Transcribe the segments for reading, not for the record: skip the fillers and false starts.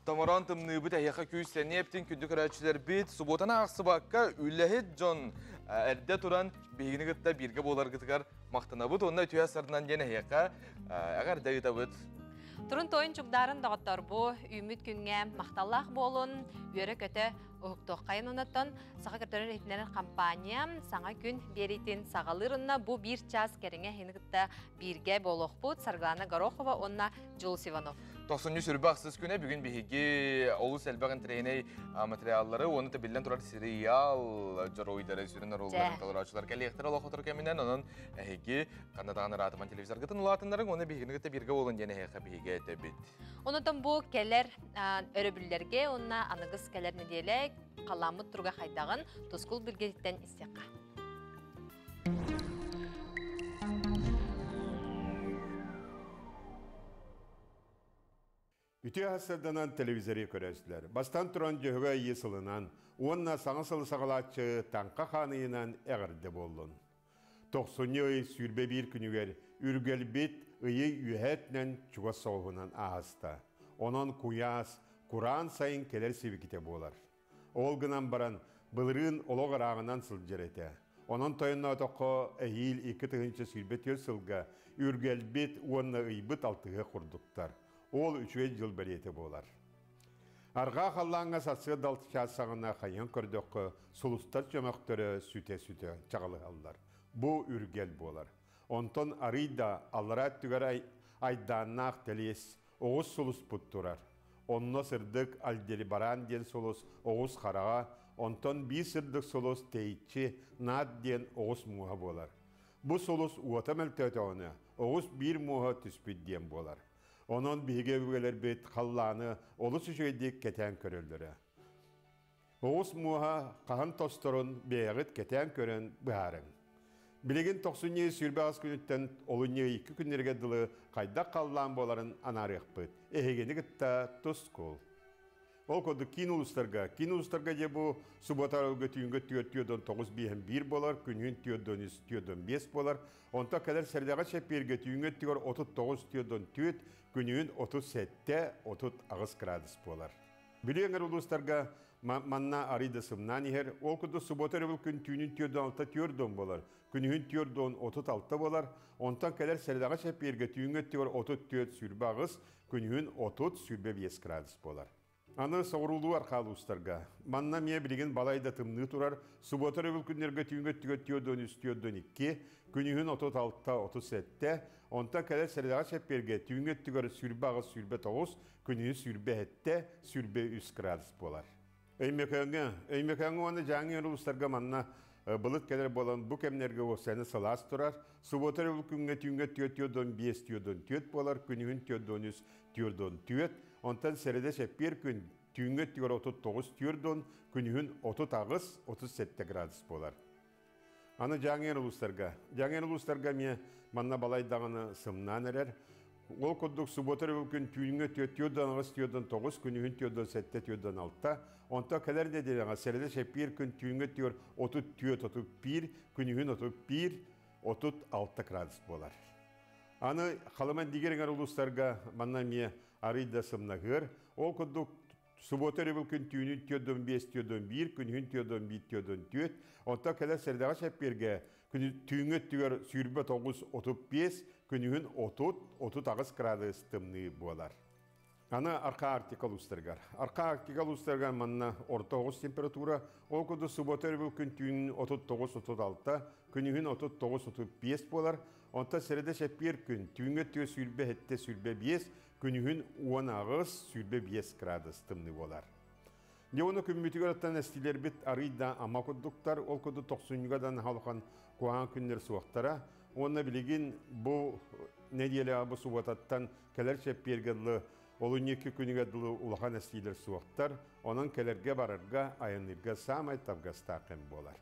Tamaran tımnığı bu tehiyaka küyüsten neptin kündük öğretçiler bit, subotana aksı bakka ülehit John erde turan bilgini gıtta birge bolar gıtıgar maktana bud, onna tüya sarından yine heyaka agar dayıda bud. Turun toyun çukdarın dağıttar bu, ümit günge maktallaq bolun, üyere köte uğuktuq kayın onatın, sağa kırtörün reytinlerin kampanya, sana gün beritin sağalırına bu bir çaz kerine henigıtta birge boluq bud, Sargana Garokhova, onna Jules Ivanov. 90. sürbaksız güne bugün bihigi Oğuz Elbağın treney materyalları onu da bilden turar serial jaroidere sürünler oğulların kalıracılar kelektir ola xotur keminden onun higi Kanada'nın rahatıman televizyon gıtın ulatınların onu bihigini gıtta birge olun yine heyka bihigi etebit. Ondan bu keller öröbüllerge onna anıgız keller ne diyelek kalamut turga haydağın tuzkul bilgeditten istekka. Ütü hasırdanan televizörü körəslər. Bastan turan jöhüge yesılınan, onna saňasyl sagalatçı tanka xanıyınan ägirde bollun. 90 ýyl sürbe bir günüger, ürgelbit ıyı ühetnen çuga soğunan ahasta. Onon kuyas, Kur'an sayın keler sevikite bolar. Olgınan baran, bılırın ologar ağınan sıljar ete. Onon toyunna otoko ehil 2 tığınça sürbe tör sılga, ürgelbit onna ıybıt altığı kurduktar. Ol 3 yıl beriyete bolar. Arga xallanga satsı daltı çatsağına xayın kördökü sulustar çömöktörü süte çağılı allar. Bu ürgel bolar. Onton arida allara tüger aydanaq telis oğuz sulus putturar. Onno sırdık aldeli baran diyen sulus oğuz xarağa, onton bir sırdık sulus teyitçi nad diyen oğuz muha bolar. Bu sulus uatamel tötöğüne oğuz bir muha tüspüt diyen bolar. Onun bihigevigeler bit xallanı olus üçeydik keten körüldürü. Oğuz muha qahan tostorun beğit keten körün bıharın. Biligin 90 sürbe az günütten olunye 2 günlerge dılı qayda qallan boların anarıq bit. Ehegeni gıtta toskol. Ol kodu kin ulustarga je bu subotar olgu tüyüngö tüyödön 9-1 bolar, günün tüyödön 5 bolar. Onta kadar serdaga şepirge tüyüngö tüyör 39 tüyödön tüyöt, günün 37 30 ağız gradus bolar. Biliyenger ulustarga manna arida sımnan iher, ol kodu subotar olgu gün tüyünün tüyödön 6 tüyördön bolar, günün tüyördön 36 bolar. Onta kadar serdaga şepirge tüyüngö tüyör 30 tüyöt sürbe ağız, günün 30 sürbe 5 gradus bolar. Anı soğurulduğu arkalı ustarga. Manna miye bilgin balayda tımnığı turar. Subotarı bil günlerge tüyödön 2, günühün 36-37, onta kadar serdağa şepberge tüyödön sürbe ağız sürbe 9, günühün sürbe 7, sürbe 3 gradus bolar. Eymekenge onu jangi yolu ustarga manna balıt kadar bolan bu kemlerge o seni salas turar. Subotarı bil günge tüyödön 5 tüyödön tüyöt bolar, günühün tüyödön tüyöt. Ondan seride şepir gün tüyüngö tüyör 39 tüyördön, günühün 30 ağız 37 gradus bolar. Anı jangen ulustarga miye manna balay dağını sımnan erer. Ol kodduk subotar gün tüyüngö tüyödön ağız tüyödön 9, günühün tüyödön 7 tüyödön 6. Ondan kadar dediler seride şepir gün tüyüngö tüyör 30 tüyöt 31, günühün 31 36 gradus bolar. Anı xalıman digerenger ulustarga manna miye arida sımnağır. Ol kodduk subotar gün tüyünün tüyödön 5 tüyödön 1, günühün tüyödön 1 tüyödön 4. Ondan kadar serdağa şepirge tüyüngö tüyör sürbe 9 35, günühün 30 ağız gradus tımnığı bolar. Ana arka artikal ustargar. Arka artikal ustargar manna orta oğuz temperatura. Ol kodu subotar gün tüyünün 39-36, günühün 39-35 bolar. Onta seride şepir gün tüyüngö tüyö sürbe 7 sürbe 5, günühün 10 ağız sürbe 5 gradus tımnığı bolar. Ne onu kümmütüger atan estiler bit arıyda ama kodduktar, ol kodu 90'dan halkan kuğan günler suvaktara. Ona biligin bu ne diyele bu suvatattan keler şepirgedli olun 2 günüge dılı ulahan estiler suvaktar, onun kelerge bararga ayınırga samay tabgastaqem bolar.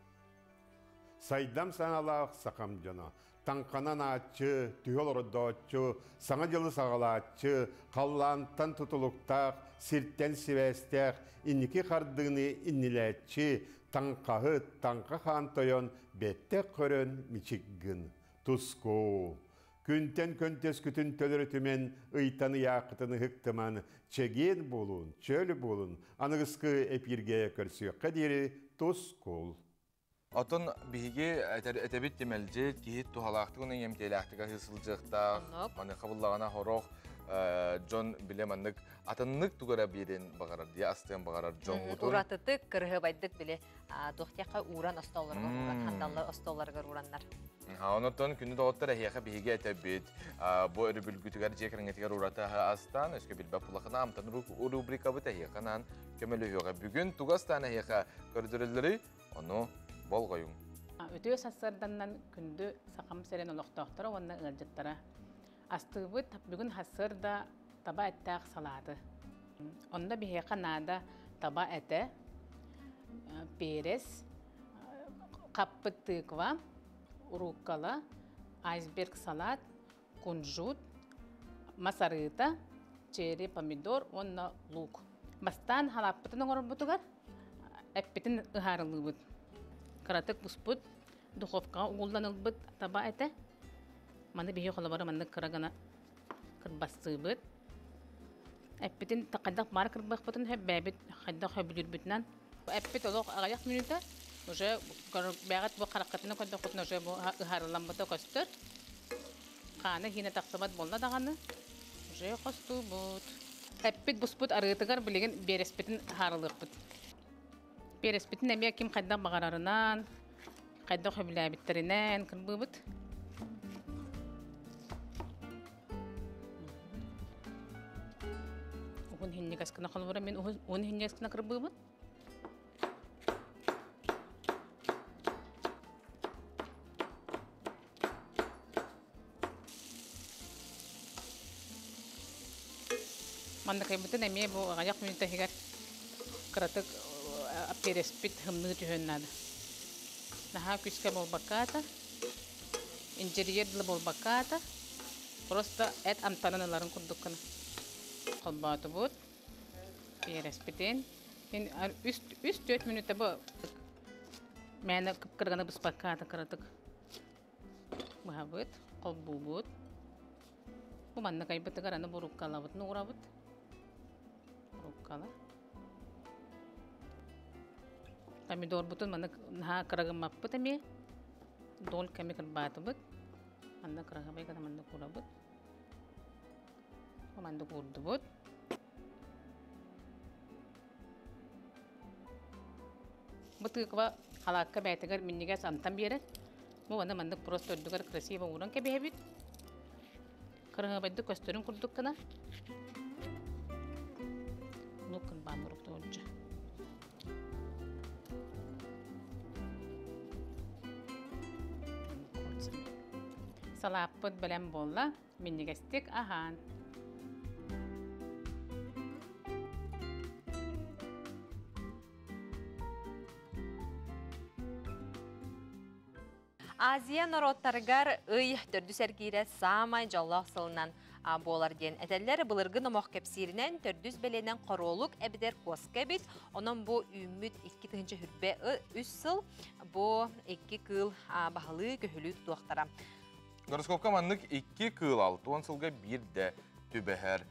Saydam sanalaq sakam jana, tankanan açı, tüyol ordoçu, sana yılı sağalatçı, kallantan tutuluktaq, sirtten sivestaq, inniki kardığını inniletçi, tanka hantoyon, bette körön miçiggin, tusko. Күнтен көнтес күтін төлөрөтімен ыйтаны яқытыны хыктыман чеген болун, чөлі болун, анығысқы эпирге көрсі қадері тос кол. Отон биһиги этебит темелже кихит тухалаахтыгын емтеляахтыга хысылжыктаах, маны қабыллағана хорох Джон билеманнык атыннык тугара берен бағарар, дия астыян бағарар Джон ғутун. Уратытык, кырғы байдык біле, доқтияқа уран остоларга, уран хандаллар остоларга ураннар. Онотон күнді доғыттар әхияқа биһиги этебит, бу өрүбүлгүтүгер жекіріңетігер урата астан, өске билбап пулақына амтан рубрика бұт әхияқанан көмелі үйеға. Бүгін туғастан әхияқа көрдірілдері, оны бол қойым. Өтөе сассарданнан күнді сақам сәрен олықтақтары, онына ылжыттара. Астығыбыт бүгін хассырда таба әттәқ салады. Онда бихеқа нада таба әті, перес, қаппыт тыква, уруккала, айсберг салат, кунжут, масарыта, чери помидор, онна лук. Бастан халаппытын оңыр бұтығар, әппетін ұхарылы бұт. Каратык бұспыт, духовка ұғылдан ұлбыт таба әті. Маны бихе қолабары маны кырагана кырбасы бұд. Әппетін тақайдақ бар кырбақ бұтын әп бәбіт қайдақ хөбілір бүтінен. Әппет олық ағаяқ минута, уже бәғат бұл қараққатына көнді құтын уже бұл ұхарылан бұты көстір. Қаны хине тақсыбат болна дағаны, уже қосту бұд. Әппет бұспыт арғытығар білеген береспетін ұхарылық бұд. Береспетін әбе кем қайдақ бағарарынан, қайдақ хөбілі әбіттерінен кірбі бұд. Угун хинне каскана холбора мен угун хинне каскана кырбыбыт. Манда кайбытын эме бу аяк минута хигер кыратык переспит хымны түһөннады. Наха күскә болбаката. Инжириерлы болбаката. Просто эт амтаналарын курдуккана. Қалбаты бұд, переспетен. Үст 4 минутта бұл мәні кіргіні бұс баққаты қыратық. Бұға бұд, қолбу бұд. Бұл манны қайбыты қараны бұл руккала бұд, нұғыра бұд. Руккала. Помидор бұтын манны қырағын мап бұд әме. Дол кәме кірбаты бұд. Манны қырағы бай қана манны құра бұд. Mandu kurdu bud. Бутыква халакка бәйтегер миннигә сантан берет. Бу анда мандык просто өддүгөр красиво уран ке бебит. Кырыгы бәдді көстөрүн курдук кына. Нукын бамурук тоҗа. Салаппыт белән болла, миннигәстек ахан. Азия народтаргар ый төрдүсер кире самай жаллах сылынан болар ден. Әтәлләр былыргы номақ кәпсирінен төрдүс беленен королук әбідер коска бит. Онын бу үміт 2 хүрбе 3 сыл бу 2 кыл бағылы көхілі тұтуақтара. Гороскопка маннык 2 кыл 6 сылға 1 дә түбәһәр.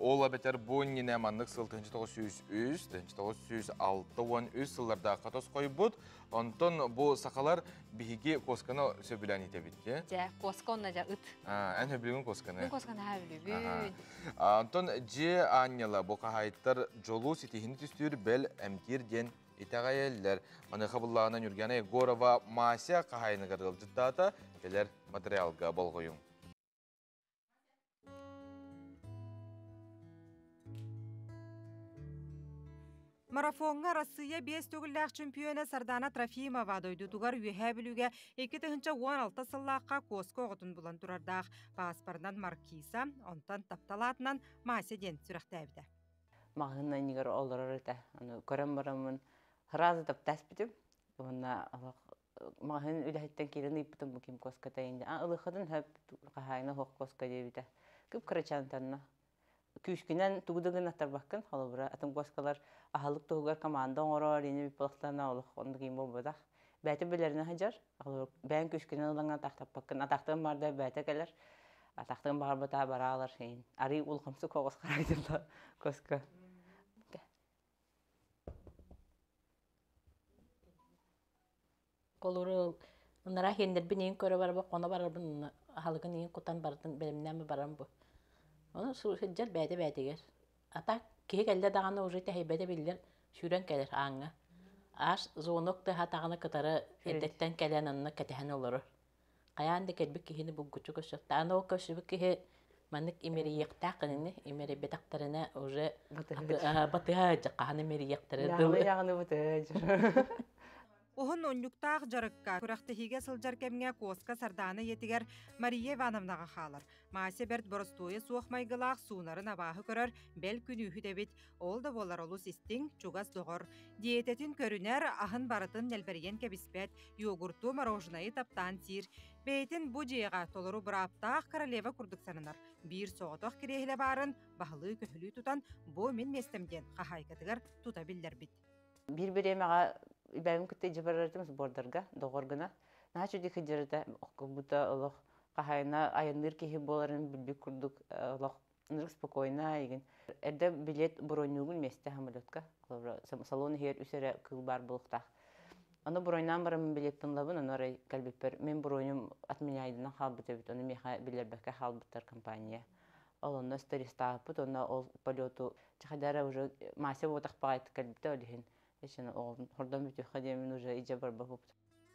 Ола бетер боннине маннык сыл 1903, 1906 сылларда қатос қойбуд. Онтон бу сақалар биһиги косканы сөбілән етебітке. Жа, коска онна жа ыт. Ән хөбілігін косканы. Мен косканы хөбілігін. Онтон же анняла бу қағайттар жолу сетихini түстүр бәл әмкир ден итағайеллер. Маны қабыллағынан үргені Егорова Мася қағайыны ғырғыл жыттата келер материалға болғойым. Марафонға Россия 5 төгілләқ чемпионы Сардана Трофимова дойдудугар үйе білуге 2-16 сыллаққа коска оғытын бұлан тұрардақ. Паспардан Маркиса, онтан тапталатынан Мася ден сүріқтәбді. Мағынна негер олар өте. Көрім-барамын хыразы таптас бітім. Мағын үләхеттен келін иппітім бұкем коска тайынды. Үліқыдың хөп қағайына хоқ коска дебіті. Күп кірачантанна. Күшкінен тугудығын аттар баққын, қолы бұра. Атым коскалар ахалық тұғығар команда оңырар, ені біп бұлықтарына олық онды кейін бол бұдақ. Bäte bilerine hajar. Ben küskünen olana tahtap bakın. Ataktığım barda bäte gelir. Ataktığım bar bata baralar şeyin. Arı ulkamsı koğuz karaydılar koska. Koluru onlara hendir bir neyin köre var bak ona var bunun halkın neyin kutan barın benimden mi baran bu. Onu hıccar bäde ger. Ata ki geldi dağına ucuyta heybede bildir. Şüren gelir ağına. As zonok da hatağına katarı eddetten gelen anına ketehen olur. Kayan da kelbik kihini bu küçük köşük. Tağına o köşük kihi manık imeri yıktağını, imeri betaktarına ucu batığa cakağını imeri yıktırır. Yağlı yağını bıtıcır. Ohun onluktaq jarıkka kuraqtahiga sıljar kemge koska sardana yetiger Mariya Ivanovnaga xalar. Maase bert borostoya suoxmaygılaq suunарын abahı körör bel günühü debit. Ol da bolar olus isting çugas doğor. Dietetin körüner ahın baratın nelberiyen kebispet. Yogurtu marojnayı taptan sir. Beytin bu jeyga toluru bıraptaq karaleva kurduk sanınar. Bir soğutoq kirehle barın bahılı köhülü tutan bu min mestemden qahaykatigar tutabiller bit. Bir emeğe ben kütte cibarırdım bordarga doğurguna. Naçı dik hicrete buta Allah kahayna ayındır ki boların bilbik kurduk Allah nırık spokojna igen. Erde bilet bronugul meste hamalotka. Salon her üsere kıl bar bulukta. Onu broynan barım biletin labın onu oraya kalbiper. Men broyum atminaydınan halbıta bit onu meha bilerbeke halbıtar kampanya. Onu starista put onu ol palotu çadara уже mase botak payt kalbita olihin. Eşene oğlum oradan bütün kademin уже iyice barbabıp.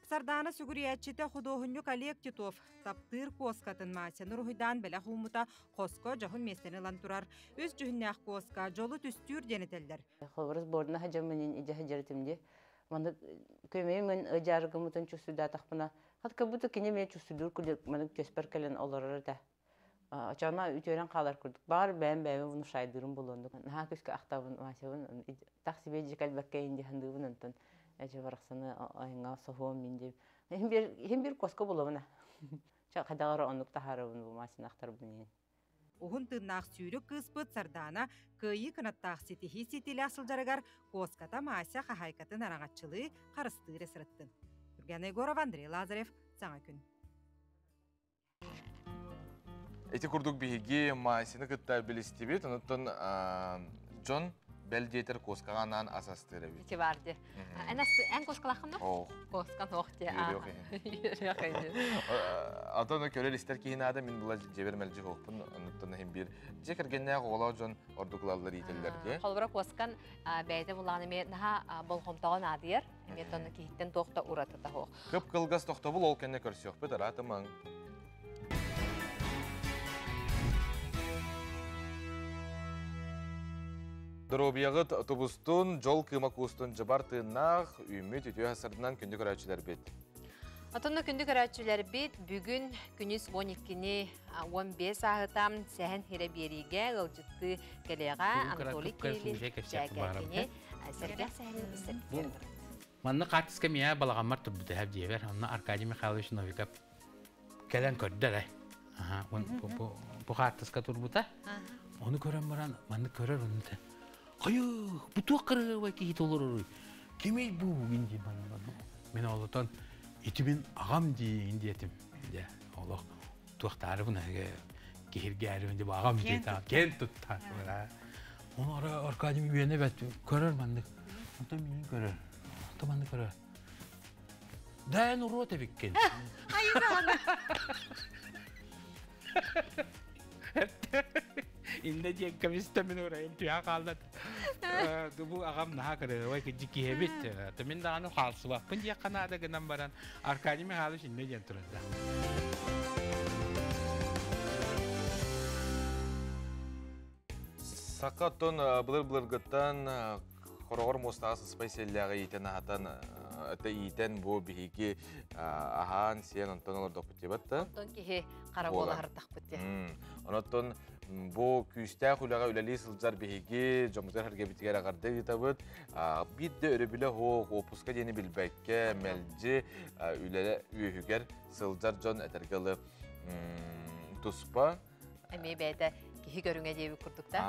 Sardana Suguriyatçıta Hudohunyu Kaliyek Titov, taptır koskatın masenur huydan bela humuta kosko jahun meseni lan turar. Üz cühünnях koska jolu tüstür deniteller. Xabarız borduna hacamının iyice hacaretimdi. Manı kömeğim men ajargımıtın çüsüda takpına. Hatta bu da kine men çüsüdür kulak manı kösper kalen olarır da. Açana ütören qalar kurduk. Bar ben bunu şaydırım bulundu. Ha köske axtabın masevin taksibe jikal bakke indi handыбын антон. Эже бараксаны айга софом минде. Hem bir koska bulamına. Ça kadar onluk taharabın bu masın axtarbın. Uhun tırnaq sürük kıspıt sardana kıyı kınattaq sitihi sitili asılcaragar koskata masa qahaykatın arağatçılığı qarıstır esirttin. Turgan Egorov, Andrei Lazarev, Sana gün. Эти курдук биһиги маасины кытта билистибит, онуттан Джон Белдиетер коскаганан асастыры бит. İki vardı. En koskalakın mı? Oh. Koskan yok diye. Yok yani. Atan körel ister ki hinada min bula jebermelji hokpun, onuttan hem bir jekergenne oğla John orduklalar itellerge. Kolbura koskan beyde bulanı me daha bolhomtağın adıyer. Meton ki hitten toqta uratı da hoq. Köp kılgas toxtabul ol kenne körsüyor bu da rahatman. Дробиягыт автобустун жол кымакустун жыбартыыннах үмүт үтүө хасырдынан күндү көрөчүлөр бит. Атонна күндү көрөчүлөр бит бүгүн күнүс 12-ни 15 саатам сәһен херебериге ылжытты келега Анатолий Кириллин жакетине сәргә сәһен исәптер. Манны катыска мия балагамар турбута хәп дибер. Анна Аркадий Михайлович Новиков келен көрдүлөр. Аха, бу катыска турбута. Onu көрәм баран, манны көрөр онда. Кайы, бу туакыры ва ки толор. Кимей бу инди бана. Мен олотон итимен агам ди индиетим. Я, Аллах туактары бунаге киргәрим ди агам ди та. Кен тутта. Onu ara Arkadimi üyene bet görür mandık. Ondan beni görür. Ondan mandık görür. Dayan uru tebikken. Hayır sana. İnde diye kamistamin oraya tüya kaldı. Bu ağam naha kadar vay ki ciki hebit. Temin daha no halsı var. Pun diye kanada gınan baran Arkadimi halı şimdi diye turda. Сақаттон бұлыр гыттан қорғыр мостағысы спайселляғы етен ағатан әті етен бұл бігі ахан сен онтан олар доқпыте бәтті. Онтан кеге қара болы артақ бітті. Онтан бұл күйістәқ үліға үләлі сылжар бігі жомыздар әрге бітігер ағарды етабыд. Бидді өрі білі хоқ опуска дені білбәкке мәлді үләлі үйігер сылжар жон әтергілі тұспа. Әме бәді кихи көрүңе деби курдукта.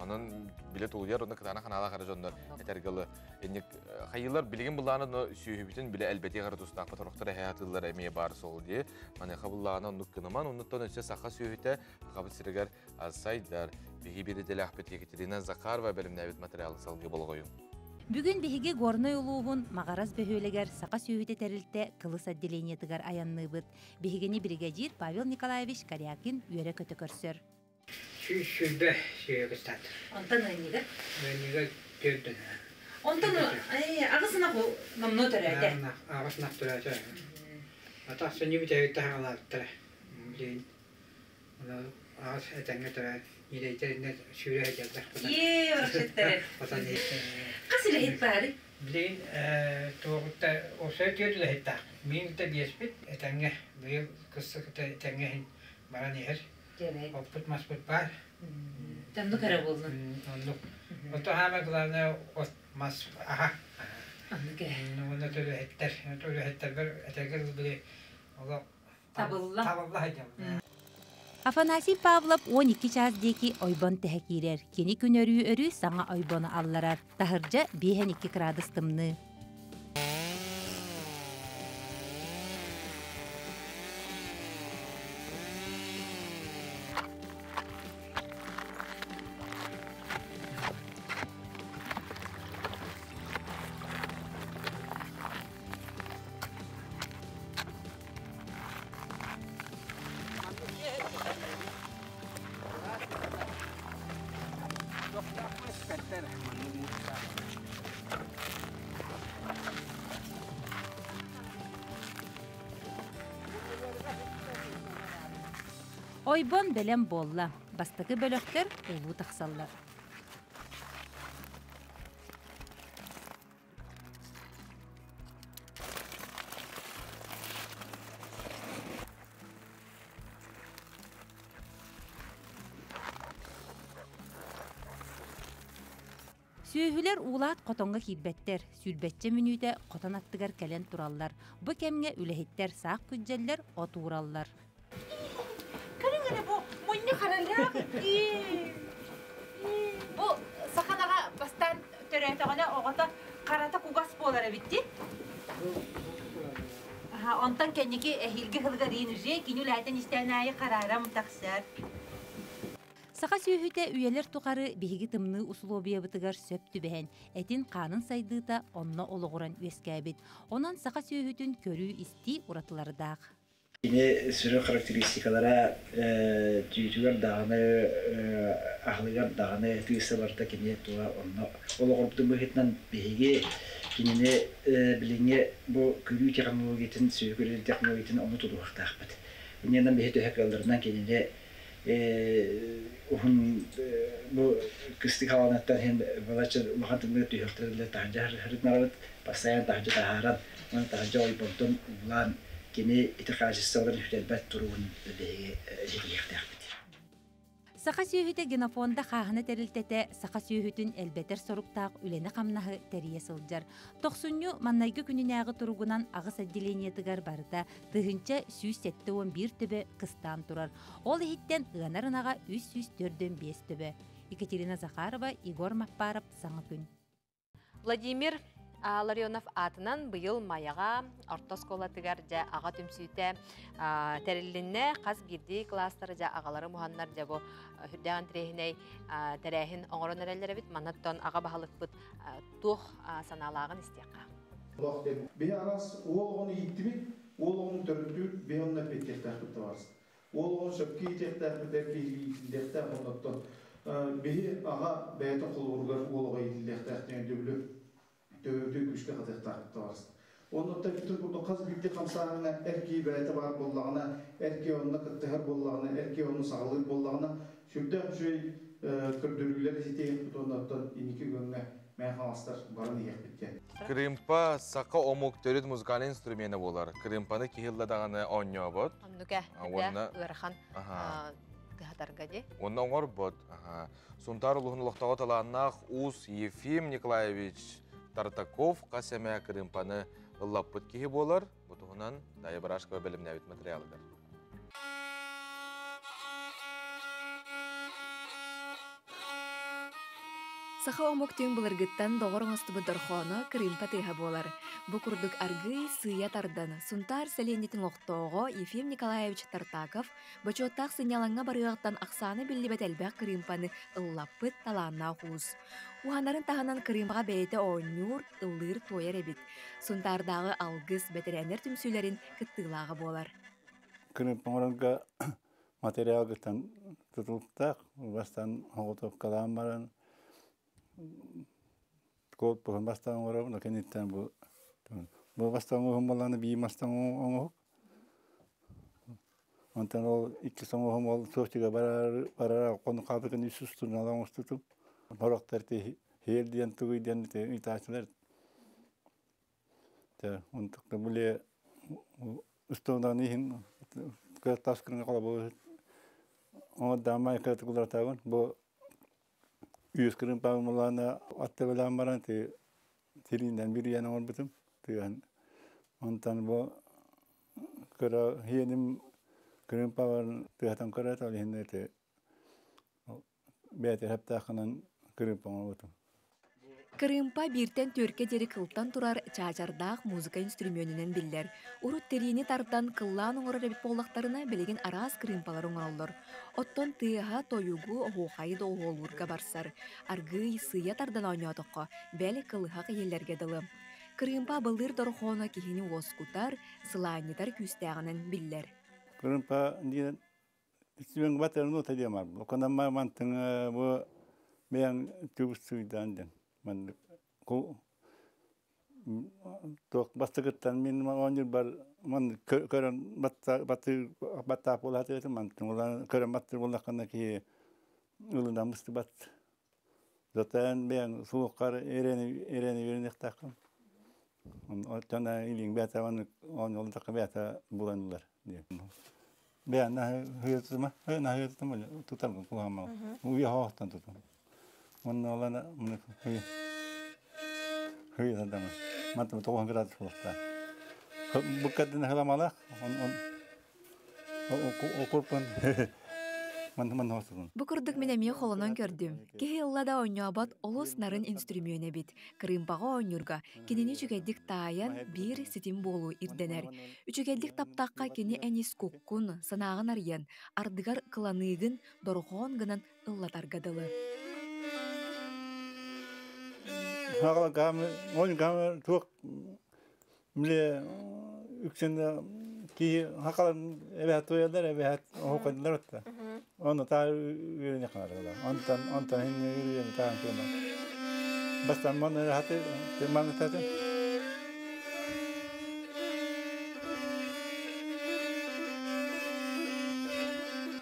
Анын билет улуяр, оны кытана канала каражондар. Этергалы. Энник хайылар билген буланы сүйүбүтүн биле элбети кардустак патороктор хаятылар эме бар сол ди. Мане кабыллагана онук кынаман, онуттан өчө сака сүйүтө кабыл сирегер сайдар. Биги бири деле Ахмет Екатерина Захарова бөлүмнәбит материалы салгы болгою. Бүгін биһиги горной улуғын мағарас бөхөлегер сақа сүйіті тәрілті кылыс отделениетігер аянны бұд. Биһигини бригадир Павел Николаевич Корякин үйері көті көрсір. Шүйбе сүйегістат. Онтан өйнегі? Өйнегі көрдің. Онтан ағысына қол намно түрәді? Ағысына түрәді. Ата сөні біте өйтті ағаларыптыры. Білейін. Ағыс әтәңі түрәді. Нелейтеріне сүйрі әдерді. Орақшеттері. Қасы ләхет бары? Білейін, тоғытта осы өтеді ләхеттақ. Мен де беспет, әтәңі, бұл қысы әтәңі баран ехір. Оппыт маспыт бар. Тәмді кәрі болдың? Ондық. Оты хама қыланы мас, аға. Оны төлі әттер. Төлі әттер бір әтәңі біле. Табылла әдем. Афанасий Павлов 12 чаздеки ойбон тәхәкирер. Кені күнөрі өрі саңа ойбоны алларар. Тахыржа 5-2 градустымны. Ойбон белем болла. Бастығы бөлөктер улу тақсаллар. Сүйүлер улаат котонга кирбеттер, сүлбетче мүнүйде котон аттыгар кэлен тураллар. Бу кемге үлэхиттер саак күджеллер отуураллар. Кәріңіне бұ, мұнне қаралақ. Бұ сақанаға бастан төрәйтіғана оғата қарата кугас болары бітті. Онтан кәнеке әхілгі қылғар енірже, кенүл әйтін істән әйі қарарам тақсар. Сақа сүйүхүтэ үйелер туқары биһиги тымны усулобия бытыгар сөптү бэһэн, этин қанын сайдыыта онно олоғуран үескәбит. Онан сақа сүйүхүтүн көрүү исти уратылардаах. Yine sürü karakteristiklara tüyütüler dağını, ahlıgar dağını tüyüse varda kine tuğa onunla. Ola korktuğum bu hitinden bihigi kinine bilinge bu körü teknolojitin, sürü körü teknolojitin onu tutuğuk dağıpıd. Bunlardan bihi tühek yollarından kinine bu kıstık havanattan hem valaçı vakantımda tüyüktürüyle tahınca hırıtmaravıd, basayan tahınca taharan, onu tahınca oybontun ulan kini itikajistların hüdelbet turun bebeğe hediyekdekbit. Saqa sүйүхүтэ генофонда хаахына терилтете саqa sүйүхүтүн элбетер соруктаак үлени камнахы терие сылжар. 90 маннайгы күнүнääгы туругунан агыс отделениетыгар барда тыгынча 171 төбө кыстан турар. Ол ихиттен ыанарынага 304 төбө. Екатерина Захарова, Игорь Маппаров, Саңа күн. Владимир Ларионов атынан быйыл маяға ортосколатыгар жа аға түмсүйте тәрілінне қаз бирди кластары жа ағалары мұханнар жа бұ хүрдәған тірехіней тәрәхін оңырын әрелері бит манаттон аға бағалық бұд тух саналағын істеққа. Бе арас ол оғыны еттімек, ол оғыны түріндір бе онына петтектәқ бұтты барыз. Ол оғыны шөпке етектәқ бұттар кейліктәқ онаттон. Бе аға бәйті құлғырғар ол оға етілдәқтәқтен дөбілі. Төвді күшке қатықтақытты барсын. Онытта бүтір бұлды қаз бітті қамсағына әркей бәйті бар болағына, әркей онына қыттығар болағына, әркей оны сағылыр болағына, шүрді жүй күрдірілер жетейін бұт онаттан енекі көңі мән қаластар барын еқ біткен. Крымпа сақа омук төрет музыкальный инструмені болар. Крымпаны кейілдадағаны оньо бұд. Оннуға, өрхан ғатарғаде. Онна оңар бұд. Сунтар ұлығын ұлықтағы таланнақ Ус Ефим Николаевич Тартаков қасәмә Крымпаны ұллаппыт кейі болар. Бұтығынан дайы барашқы бөлімнәвит материалыдар. Саха омоктың бұлыргыттан доғыр оңыстыбы дұрхоны Крымпа тыға болар. Бұ күрдік аргый сыя тардан. Сунтар сәленетін оқтоғы Ефим Николаевич Тартаков бачоттақ сынялаңа барығықтан ақсаны білдібет әлбәк Крымпаны ыллаппыт таланна құз. Уханарын тағынан Крымпаға бәйті ойнур ыллыр тойар әбіт. Сунтардағы алгыз бәтірәнер түмсүлерін кіттілағы болар. Крымпаңырынға материал гыттан tutultak, bastan hoğutup kalanmaran, kol puhan bastan oraya, lakin itten bu bastan ohum olanı bir bastan ohum. Ondan o iki son ohum ol, soğukçuga barar konu kapıkın üstüne alan tutup, horaktar te her diyen tuğu diyen te itaatçılar. Untuk da böyle üstünden ihin, taskırına kalabalık. O damay katıklar tavan bu yüzkürün pavmularına attı bilen baran te tirinden bir yana var bütün diyen ondan bu kara hiyenim kırın pavan tihatan kara tali hinde te bete hep takınan kırın pavan bütün. Крымпа биртен төрке дери кылтан турар чачардақ музыка инструментінен билдер. Урут терини тардан кыллан оңырар эбит боллақтарына белеген арас крымпалар оңыраллар. Оттон тыға тойугу оғайы доғолурга барсар. Аргый сыя тардан ойнатыққа, бәлі кылыхақ елерге дылы. Крымпа былыр дорхона кихини оскутар, сылайнитар күстәғінен биллер. Крымпа динен истибен батырын ота демар. Оканан мантың bu ben tübüs suydan man ko tok bastıktan min on bar man kören batta polatı man kören battı bolakanda ki ulundan mıstı bat zaten ben soğuklar ereni verenek takım on tane ilin beta on yolda beta bulanlar diye ben hayatımı tutarım kulağıma uyu haftan tutum Onun olana bunu hıy adam. Matım toğun biraz fazla. Bu kadın helamalar o kurpan man hosun. Bu kurduk minemi xolonun gördüm. Kehi ıllada oynabat olus narın instrümüne bit. Krımpağa oynurga kinini çükeddik tayan bir sitim bolu irdener. Üçükeddik taptaqqa kini enis kukkun sanağın aryan ardıgar kılanıgın dorğon gınan ıllatar gadalı. Hala gam çok bile üksende ki hakalan evet toyalar evet hokadılar hatta. Onu ta yürüne kadar da. Ondan yürüne ta kema. Bastan man rahatı man tadı.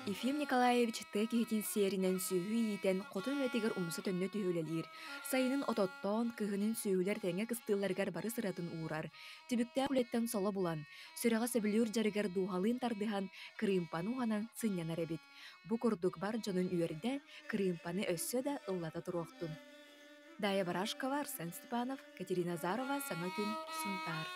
Ефим Николаевич текихитин серинен сүйі итен қотын өтегер умсы төнне түйөлелер. Сайынын ототтон кыһынын сүйілер тәңе кыстыларгар бары сыратын уурар. Түбікті құлеттен солы булан. Сүріға сөбілер жарыгар дуғалын тардыхан Крымпаны уғанан сынянар әбет. Бұ күрдік бар жонын үйерде Крымпаны өссө да ыллата тұруқтын. Дая Барашкова, Арсен Степанов, Катерина Зарова, Саңа күн, Сунтар.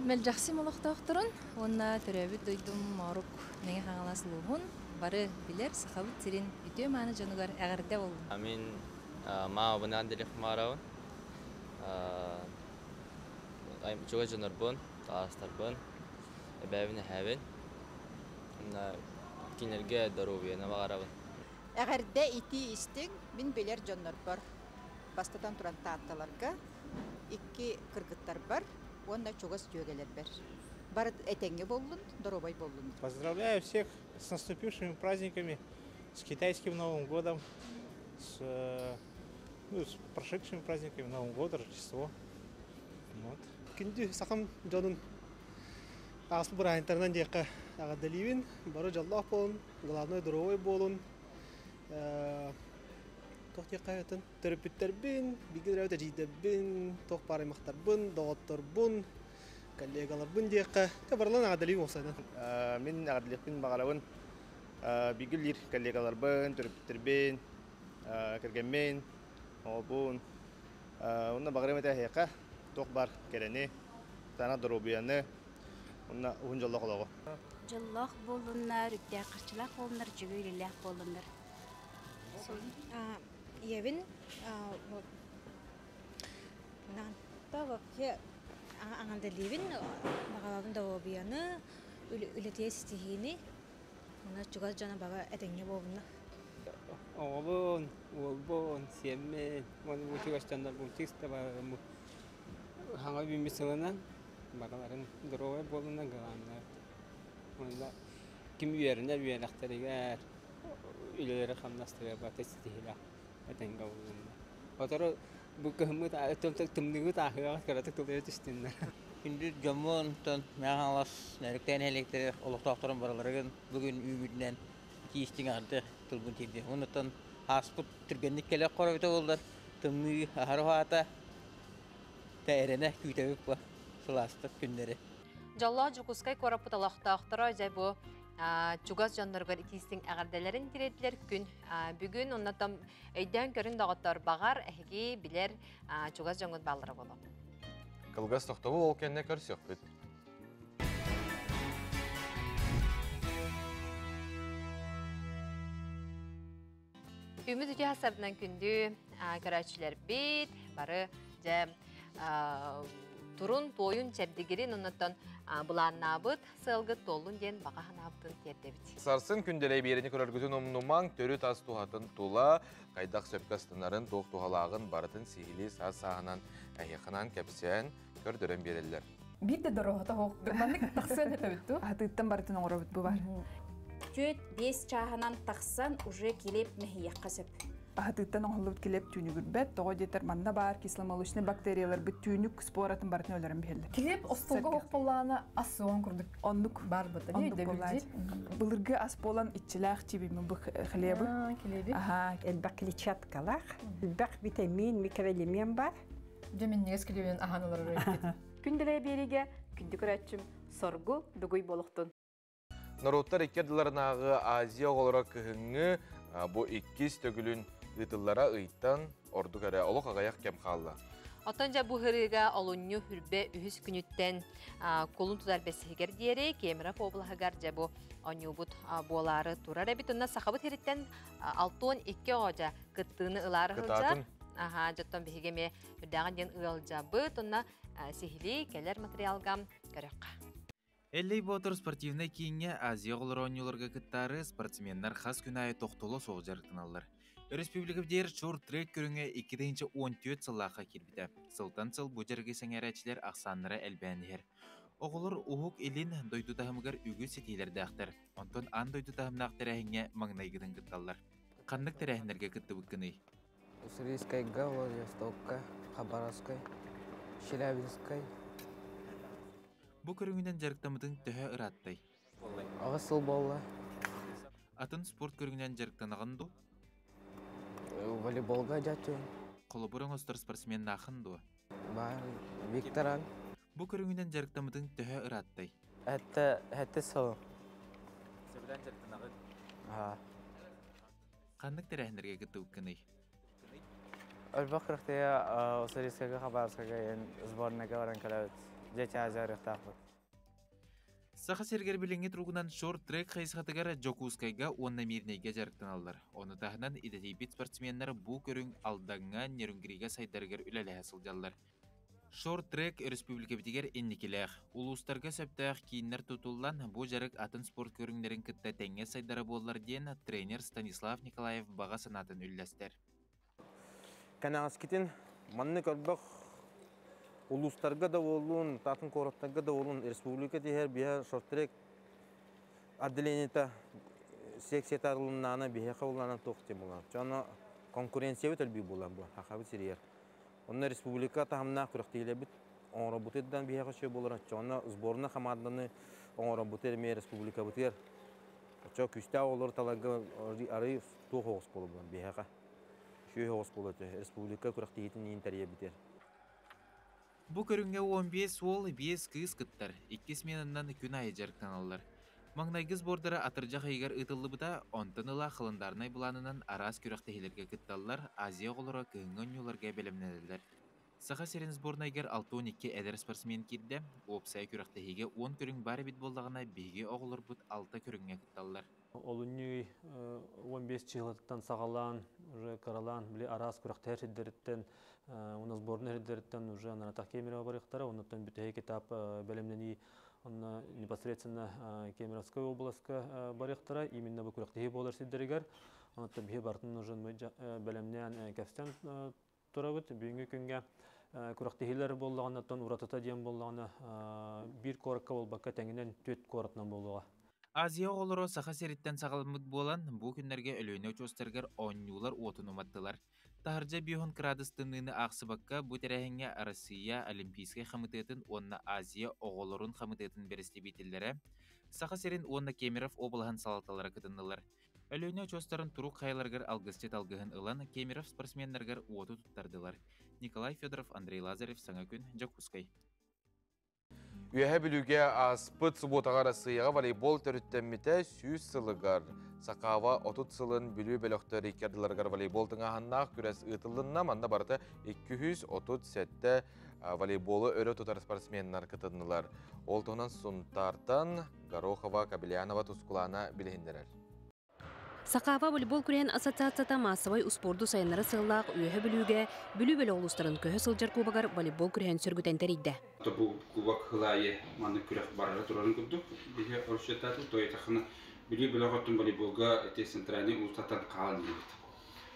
Мел жақсы молықтақтырын, онна түрәбі дойдым марук нәңе қаңалас луғын, бары білер сақабыт сирин үтө маны жанугар әғірде болу. Амин ма бұнан делек марауын, чуға жанарбын, тағастарбын, әбәвіне әбін, кинерге дарубияна бағарабын. Әғірде ити істің, мен белер жанар бар. Бастадан тұран таатталарға, iki кыргыттар бар. Онда чугас төгелер бер. Бар этенге болдун, доробай болдун. Поздравляю всех с наступившими праздниками, с китайским Новым годом, с прошедшими праздниками Новым годом, Рождество. Вот. Кинди сакам жонун аслы бир интернет декка агадаливин, бары жаллах болун, главной доробай болун. Тоқтиқаятын терапевттербин, бигерәүтә җидәбин, тох пары мактарбын, докторбын, коллегаларбын диякка. Табарлан агадалый болсайдан. Мин агадалыкпин багалабын. Бигелир коллегаларбын, терапевттербин, кергенмен, обун. Онда багырым әйтә хәкка, тох бар керене, тана дробияны. Онна уһун жоллох олого. Жоллох болуннар, үттәкырчылак болуннар, жүгүйлелек болуннар. Евин нанта вообще аңанда ливин багалабын да обияны үлетие стихини она чугас жана бага этеңе болунна. Оғылын, олбон, семмен, оны мотивастандар бұл текстті барымы. Хаңа беймесілінен, бағаларын дұрауай болуынан қаландар. Онда кім үйерінер, үйеріқтарығар, үйлері қамнастыры бар, тестігілі әтенгі болуында. Отары бұл көхімі түмдігі тақыға қаратық тұлдары түстендер. Күнді жамын, мәң алас, нәріктен электері, олықтақтырын бараларығын бүгін үйгідінен кейістің арды тұлбын тейді. Онытын аспыт түргенlik келек қорабыта болдар. Тымны ахары хата тәйрене күйтәбіп ба. Сыластық күндері. Жалла жүкускай корапыт алақтақтыра жай бұл чугас жандарғар итистің әғарделерін тиреділер күн. Бүгін оннатам өйден көрін дағыттар бағар әхеге білер чугас жаңғыд балыры болу. Кылгас тоқтабы ол кәнне көрсек бүт. Үміт үте хасардынан күнді көрәтшілер бейт, бары жа турун тойын чәрдігерін оннаттан бұланнабыт, сылғы толын ден бағағанабытын тердебіт. Сарсын күнделей берені көрәргізін омнуман төрі тас туғатын тула, қайдақ сөпкастынарын тоқ туғалағын барытын сихили сағынан әйіқынан кәпсен көрдірін берелілер. Бейді дұрғыта хоқтырманық тақсын әтәбітті? Атыттан барытын оңырабыт бұл бар. Төт 5 чағынан тақсан уже келеп мәхияққа сөп. Атыттан оңылып келеп түйінігір бәт, тоғы детер манна бар, кисломолочный бактериялар бүт түйінік споратын барытын өлерін бейілді. Келеп остолға оқпалағына асы оң күрдік. Онлық бар бұты. Онлық болады. Бұлырғы ас болан итчіләқ чебеймін бұл хлебі. Хлебі? Әлбәқ клетчаткалақ, әлбәқ витамин, микроэлемент бар. Жемін негіз келеуінен ағаналары өйткеді. Күнделей береге, күнді көрәтшім, соргу дугуй болуқтын. Наруттар икерділерінағы Азия оғылыра күхіңі бұ иккіз төгілін ұйтыллара ұйттан орду кәрі олық ағаяқ кем қалла. Оттан жа бұ хырыға олынны хүрбе үхіс күніттен қолын тұзар бәсігер дейері, кемірі фоблағығар жа бұ оңы бұд болары тұрар әбіт. Онна сақабыт херіттен 6-12 ғожа күттіғыны ұлары ғылжа. Жаттан бігеме үрдәған ден ұлжа бұд. Онна сихили кәлер материалғам көріққа. Эллей Ботор спортивный кейінге Азия ғылыр ойныларға күттары спортсменнар қас күн айы тоқтылы соғы жарықтыналар. Республиков дейір шорт-трек көріңе 2-14 сыллаққа келбіді. Сылтан сыл бұл жерге сәңәрәтшілер ақсанлары әлбәнігер. Оғылыр ұғық елін дойду тағымығар үгі сетейлерді ақтыр. Онтон ан дойду тағымын ақтыр әйіңе маңнайгыдың күтталар. Қандық тәрәхінерге күтті бүккіні? Уссурийская, Владивостокка, Хабаровская, Челябинская. Бұ көріңінен жарықтамыдың түхі ұраттай. Ағысыл болла. Атын спорт көріңінен жарықтанығынду? Волейболға жатуын. Қолыбырың ұстыр спортсмен нақынду? Бар, Викторан. Бұ көріңінен жарықтамыдың түхі ұраттай. Әтті сылым. Сөбілен жарықтанығын? Қандық тәрәхінерге күтті өккіні? Өлбақ қырықтая Уссурийская, Хабаровская сборныйға баран көләуіт. Саха сергер біліңе тұрғынан шорт-трек қайсығатығары Джокускайға онна мирнейге жарықтан алдар. Оны тағынан идетейбет спортсменлері бұл көрің алдаңға нерінгіреге сайдарғар үләлі әсілдалдар. Шорт-трек республика бітігер еннекеләқ. Улустарға сөптәқ кейінлер тұтылдан бұл жарық атын спорт көріңдерін күтті тәңе сайдары болар ден тренер Станислав Николаев баға санатын үлләстер. Канағыз кетін, манны көрбіқ улустарга да болун, татын короттарга да болун, республика тихер бия шорт-трек отделениета секция тарылыннаны бияқа боланан тоқты болан. Жана конкуренция бит әлбей болан бұл, хақабы сирияр. Онна республика тахамна күріқтейлі бит, оң работеддан бияқа шөй болар. Жана сборына хамаданы оң работед ме республика бітер. Жа күсті олар талага ары тоқ оғыз болу болан бияқа. Шөй оғыз болу республика күріқтейтін интерье бітер. Бұ көрінге 15 ол 5 кыз күттар, 2 сменынан күн айы жарықтан алылар. Маңнайгыз бордары атыржақ айгар ұтылы бұда, онтыныла қылындарынай бұланынан арас күріқтігілерге күтталылар, Азия ғолыра күңін юларға бәлімнелілер. Саха серин сборнайгер 6-12 эдер спортсмен кирде, опсай күрәктәһиге 10 көрүң бары бит болдагына биге оголор бут 6 көрүңгә кытталлар. Олуньюй 15 чыгылыттан сагалан, уже каралан, биле арас күрәктәһ сиддерттен, уна сборная сиддерттен уже ана Кемерово барыктара, оннан бүтәй китап белемнәни он непосредственно Кемеровской областка барыктара, именно бу күрәктәһи болар сиддергәр, оннан бие бартын уже белемнән кәфтән турабыт бүгенге көнгә күрәктәһиләр булганнан уратата диен булганы бир коракка болбакка тәңенен 4 коратнан булуга. Азия оголоро саха сериттен сагалмыт болан, бу күннәргә өлөйнө чостергер оннюлар отун уматтылар. Тахаржа биохон крадыстыныны ақсыбакка бу тәрәһеңгә Россия Олимпийский комитетын онна Азия оголорун комитетын беристи битилләре. Саха серин онна Кемеров облаһын салаталары кытындылар. Өлөйнө чостарын турук хайларгар алгысчы талгыһын ылан Кемеров спортсменнәргә оту туттардылар. Николай Федоров, Андрей Лазарев, Саңа күн, Жакускай. Үйәһә білуге аспыт суботаға Россияға волейбол төріттеммете сүйіз сылығар. Сақава 30 сылын білу бөліқтері керділергар волейбол тыңағаннақ күрәс ұтылынна манда барыты 230 сәтті волейболы өрі тұтар спортсменнар кытынылар. Ол тұғынан Сунтартан, Горохова, Кабелянова тұскулана білігіндерер. Сақава волейбол күрен ассоциацията массовай успорду сайынары сыллақ үйе білуге, білу бөлі олыстарын көһі сылжар кубагар волейбол күрен сүргітен тәрейді. Бұл кубак хылайы маны күрек барары тұрарын күрдік. Бігі оршеттаты той тақыны білу бөлі ғоттың волейболға әте центральный ұлыстаттан қалан дейміз.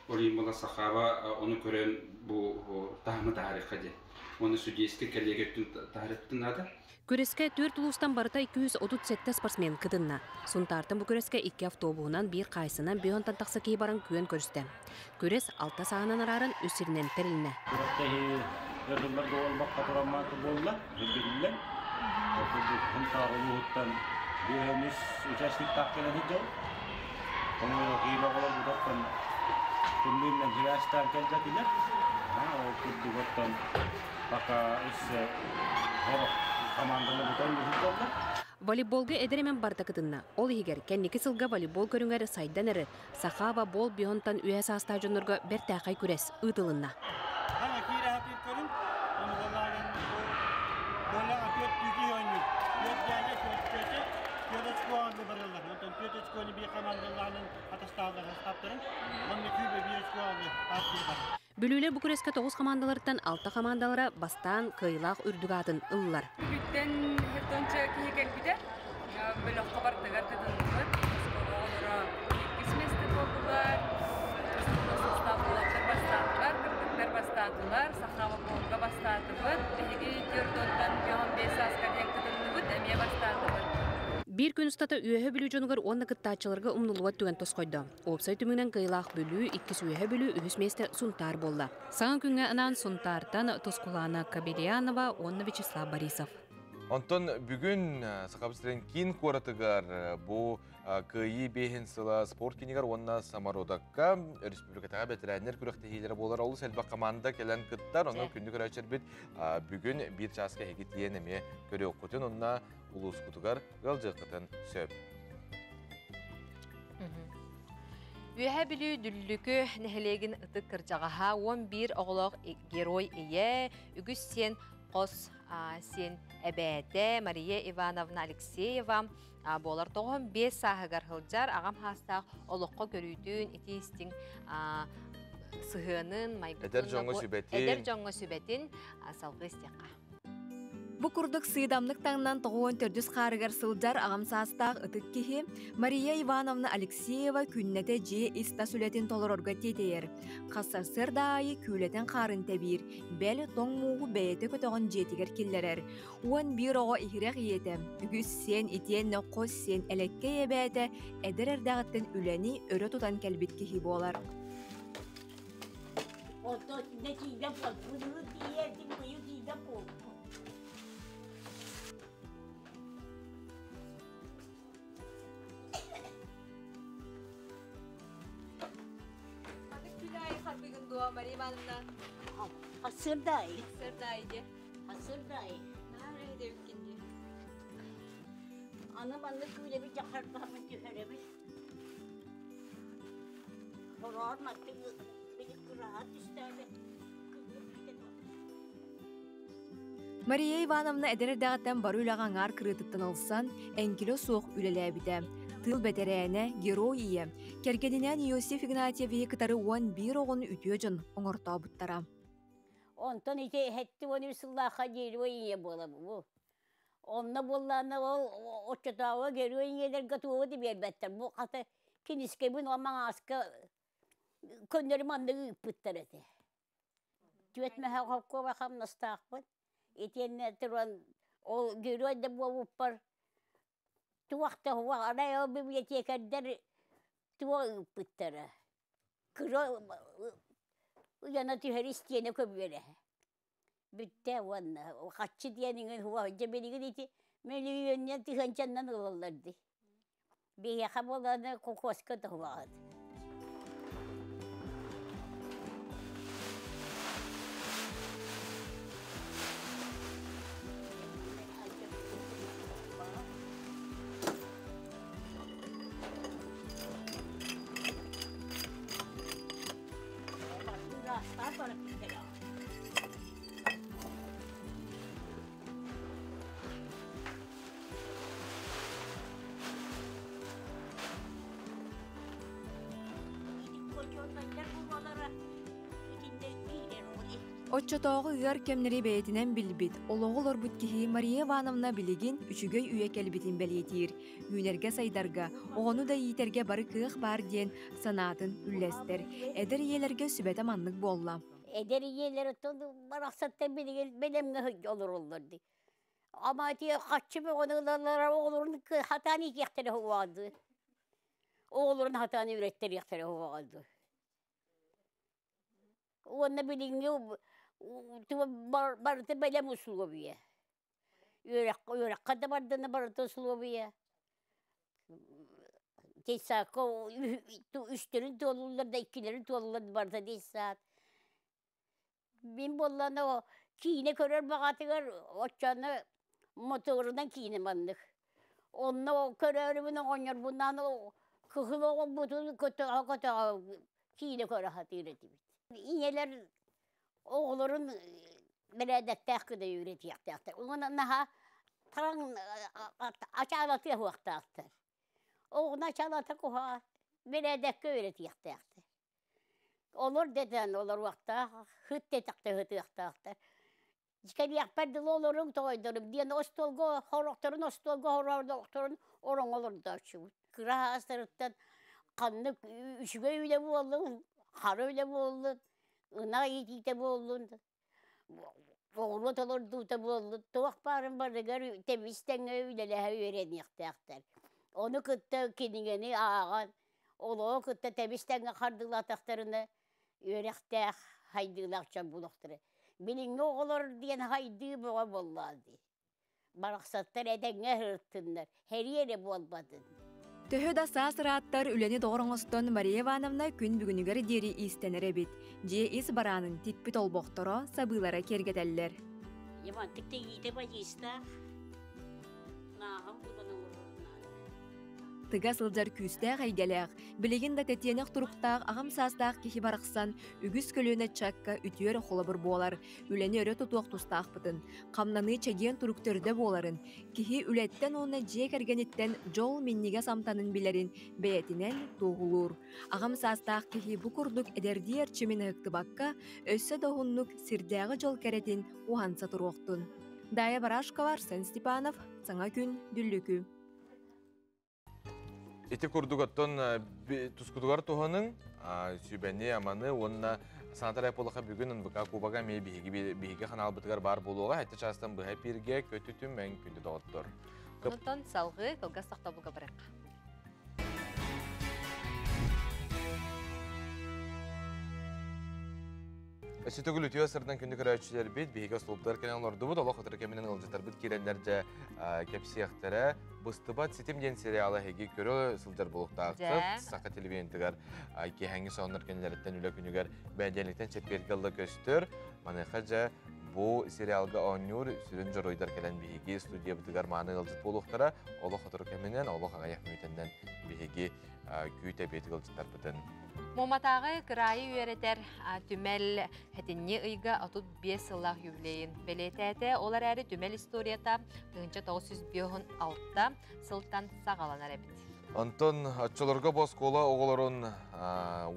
Волейболға Сақава оны көрен бұл тағымы тарихы де. Оны судейскі коллегеттің тарихтың ады. Күреске 4 улустан барыта 237 спортсмен кытынна. Сунтартын бу күреске 2 автобуынан бир кайсынан бүйонтан тақсы кей баран күен көрісті. Күрес 6 сағынан арарын үсірінен тәріліне. Күрестегі өрділер доғылмақ қатыраматы болла, үлгілілер. Күнтағы ұлғыттан бүйеміз участник таққелені жол. Оны ғиба қолар бұдақтан күнбейінен жирастан кәлдәтілер. Ол күрдігіттан бақа үсі ғорық. Волейболга эдеремен барда кытынна. Ол егер кенники сылга волейбол көрүңөр сайдан әрі Сахава бол бионтан үйе саста жонорго бер тақай күрес ұтылынна. Бөлүлер бу күрескө 9 командалардан 6 командалара бастан кыйлак үрдүгатын ыллар. Биттен хертонча кие келбиде. Бөлөк кабардыгар тедилер. Олора кисместе болдулар. Составлар бастадылар, Сахава болга бастадылар. Эги төрдөн бион 5 аскаден кытыныбыт эмие бастадылар. Bir gün ustata üyehe bülü jonugar onna kıttaçılarga umnuluvat tügen toskoydu. Opsay tümünden kıylaq bülü, ikkis üyehe bülü ühüsmeste Suntar bolla. Sağa günge anan Suntar'tan Toskulana Kabelyanova, onna Vyacheslav Borisov. Ondan bugün Sakabıstırın kin koratıgar bu kıyı behin sıla sport kinigar onna Samarodakka Respublikatağa betirenler kürektehileri bolar oldu. Selba komanda gelen kıttar onun kündük öğretçer bit bugün bir çaska hegit diyenemi göre okutun onna ulus kutugar galcıqıtın söp. Üye bilü düllükü nehelegin ıtık kırcağıha 11 oğlaq geroy eye, ügüs sen qos sen ebede Maria Ivanovna Alexeyeva bolar 5 sahıgar hılcar ağam hastaq oluqqa görüydün itistin sıhının eder jonga sübetin salgı istiqa. Bu kurduk sığdamlık tağından toğuan tördüz qarıgar sılcar ağamsastaq ıtık kihi Maria Ivanovna Alexeyeva künnete je ista sületin tolor orga teteyer. Qasar sırdayı kületen qarın tebir, bel toң muğu beyete kötoğun jetiger killerer. Uan bir oğa ihirek yetem, ügüs sen itiyen noqqos sen elekke yebete, ederer dağıttın üleni örü tutan kelbit kihi bolar. Oto ne çiğde bol, bunu diyerdim kuyu çiğde bol. Maria Ivanovna. Hasırday. Sırdaydı. Hasırday. Nerede ülkinde? Anam anne böyle bir yakartlarını tüheremiş. Horar madde bir kıraat istedi. Мария Ивановна эдердәгәттән бары үләгәңар кырытыттан алсан, әнкило суық үлеләбидә. Тыл бәтерәне герой ие. Кергединән Иосиф Игнатьеве кытары 11 оғын үтіөжін оңырта бұттара. Онтан ите хетти оны сыллаха герой ие бола bu. Onna bollana ol oçatawa geriye yeler gatuwa di berbetler. Bu kata kiniske bin ama aska könlerim andı pıttarete. Tüetme hakko bakam nastakbın. İtenne turan o geriye de bu upar. Tuakta huwa araya biblioteka der tuwa pıttara. Kıra yana tüheristiyene köbüre. Bitti vanna. O kaççı diyenin huwa cebeli gidi. Meliyönne tıhancandan olardı. Bir yakabolana kokoska da huwa. Отчотоғы ұйар кемнері бәйтінен білбіт, олығы лорбут кихи Мария Ивановна білігін үшігөй үйе кәлбітін бәлетір. Үйнерге сайдарға, оғыну да итерге бары кық бар ден санатын үлләстер. Әдір иелерге сүбәті манлық болла. Әдір иелері тұнды барақсаттан белемге хүк olur olurdu. Ama diye kaççı bir onlarlara oğlunun hatanı yektere huvadı. Oğlunun hatanı üretleri yektere huvadı. Onu bilince barıtı belem usulu bir. Yörek kadar bardığında barıtı usulu bir. Tesako üstlerin dolulur da ikilerin dolulur barıtı desat. Ben bollana o kine körer bağatıgar oçanı motorundan kine mandık. Onunla o körerimin oynar bundan o kıhılı o butunu kötü kine köre hatırladım. İneler oğulların beledekte kıda üretiyektir. Onun naha taran açalatı huaktaktır. Oğun açalatı kuha beledekte üretiyektir. Olur deden olur vakta hıt detekte. Çıkar yakperdi olurun toydurum diyen ostolgo horoktorun horoktorun oran olur da şu. Kıra hastırıktan kanlık üşüge öyle bu oldu. Har öyle bu oldu. Ina iyiydi bu oldu. Oğlu olur duta bu oldu. Tuğak parın barıgar temizden öyle lehe öğreniyektir. Onu kıtta kendini ağan. Olu kıtta temizden kardılataklarını öğrekte haydılakça bulukturu. Bilin oğulur diyen haydı bu vallahi. Baraksatlar edenge hırtınlar. Her yere bu olmadın. Töhö da sağ sıraattar üleni doğruңостон Мария Ивановна күн бүгінігер дери истенere bit. Je is baranın tippi tolboqtoro sabılara kergeteller. Yaman tikte yite bacista. Naham bulanın Тыга сылжар күстәг әйгәләг, билеген да тәтиенек туруктаг агам састаг кихи барыксан, үгүс көлөнә чакка үтүер холобыр болар, үләне өрө тутуак тустак бытын, камнаны чеген туруктөрдө боларын, кихи үләттен оны же кергениттен жол минниге самтанын билерин бәетинен тугулур. Агам састаг кихи бу курдук эдердиер чимин ыктыбакка, өссө дохуннук сирдәгы жол керетин уханса туруктун. Дая Барашкова, Арсен Степанов, Саңа күн, Дүллүкү. Ити курдугаттон тускудугар туханын сүбәне аманы онна санатар айполаха бүгін ынбыка кубага мей биһиге ханал бытыгар бар болуға хәтті частан быһа пирге көтүтүм мән күнді доғыттыр. Онтон салғы кылгас тақтабыға барақ. Өсітігіл үтіе сырдан күнді көрәйтшілер бейт, бейге слуптар кенен оларды бұд, олық отыр кемінен ұлжытар бұд керенлерді кепсияқтары бұстыбат сетім ден сериалы хеге көрі сылдар болуқтақтып, сақы телевизиентігер кейхәңі соңыныр кенелеріттен үлі күнігер бәденліктен чеппергілді көстір. Манайқа жа бұл сериалға оңнюр сүрін жоройдар келен бейге студия бұдығар маны ұлжыт болуқтара, олық отыр кемінен, олық ағаяқ мүйтенден бейге күйте беті қылжықтар бұтын. Моматағы кырайы үйеретер түмел хетинне ыйга отут 5 сыллах юбилейін. Белетәті олар әрі түмел историята 1906 сылтан сағаланар әбіт. Антон атчыларға боскола оғыларын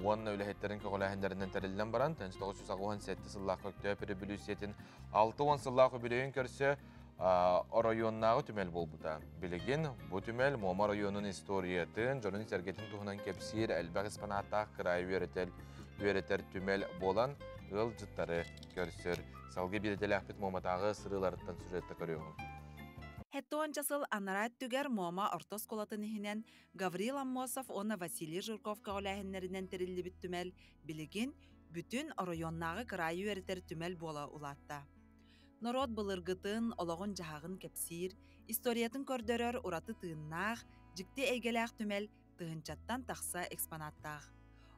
уан өләхеттерін көғіләхендерінен тәрілден баран, 1997 сыллақ көктөп революциятин 6 сыллақ өбілейін көрсе районнағы түмел бол бұта. Білеген, бұл түмел Мома районын историятын, жонын сәргетін тұғынан кепсир, әлбәқ испанаттақ қырай үйеретер түмел болан ғыл жыттары көрсір. Салғы беретел әқпет Моматағы сырыларыттан сюжетті көріуің. Хеттуан жасыл анарат түгер Мома ортос колатын ихинен Гаврил Аммосов оны Василий Жирков кағылайыннерінен терілі біт түмел білеген бүтін районнағы қырай үйеретер түмел бола улатта. Народ былыргытын, олағын жағағын кепсир, историятын көрдөрөр ураты тыыннақ, жікті әйгеләқ түмел тыынчаттан тақса экспонаттақ.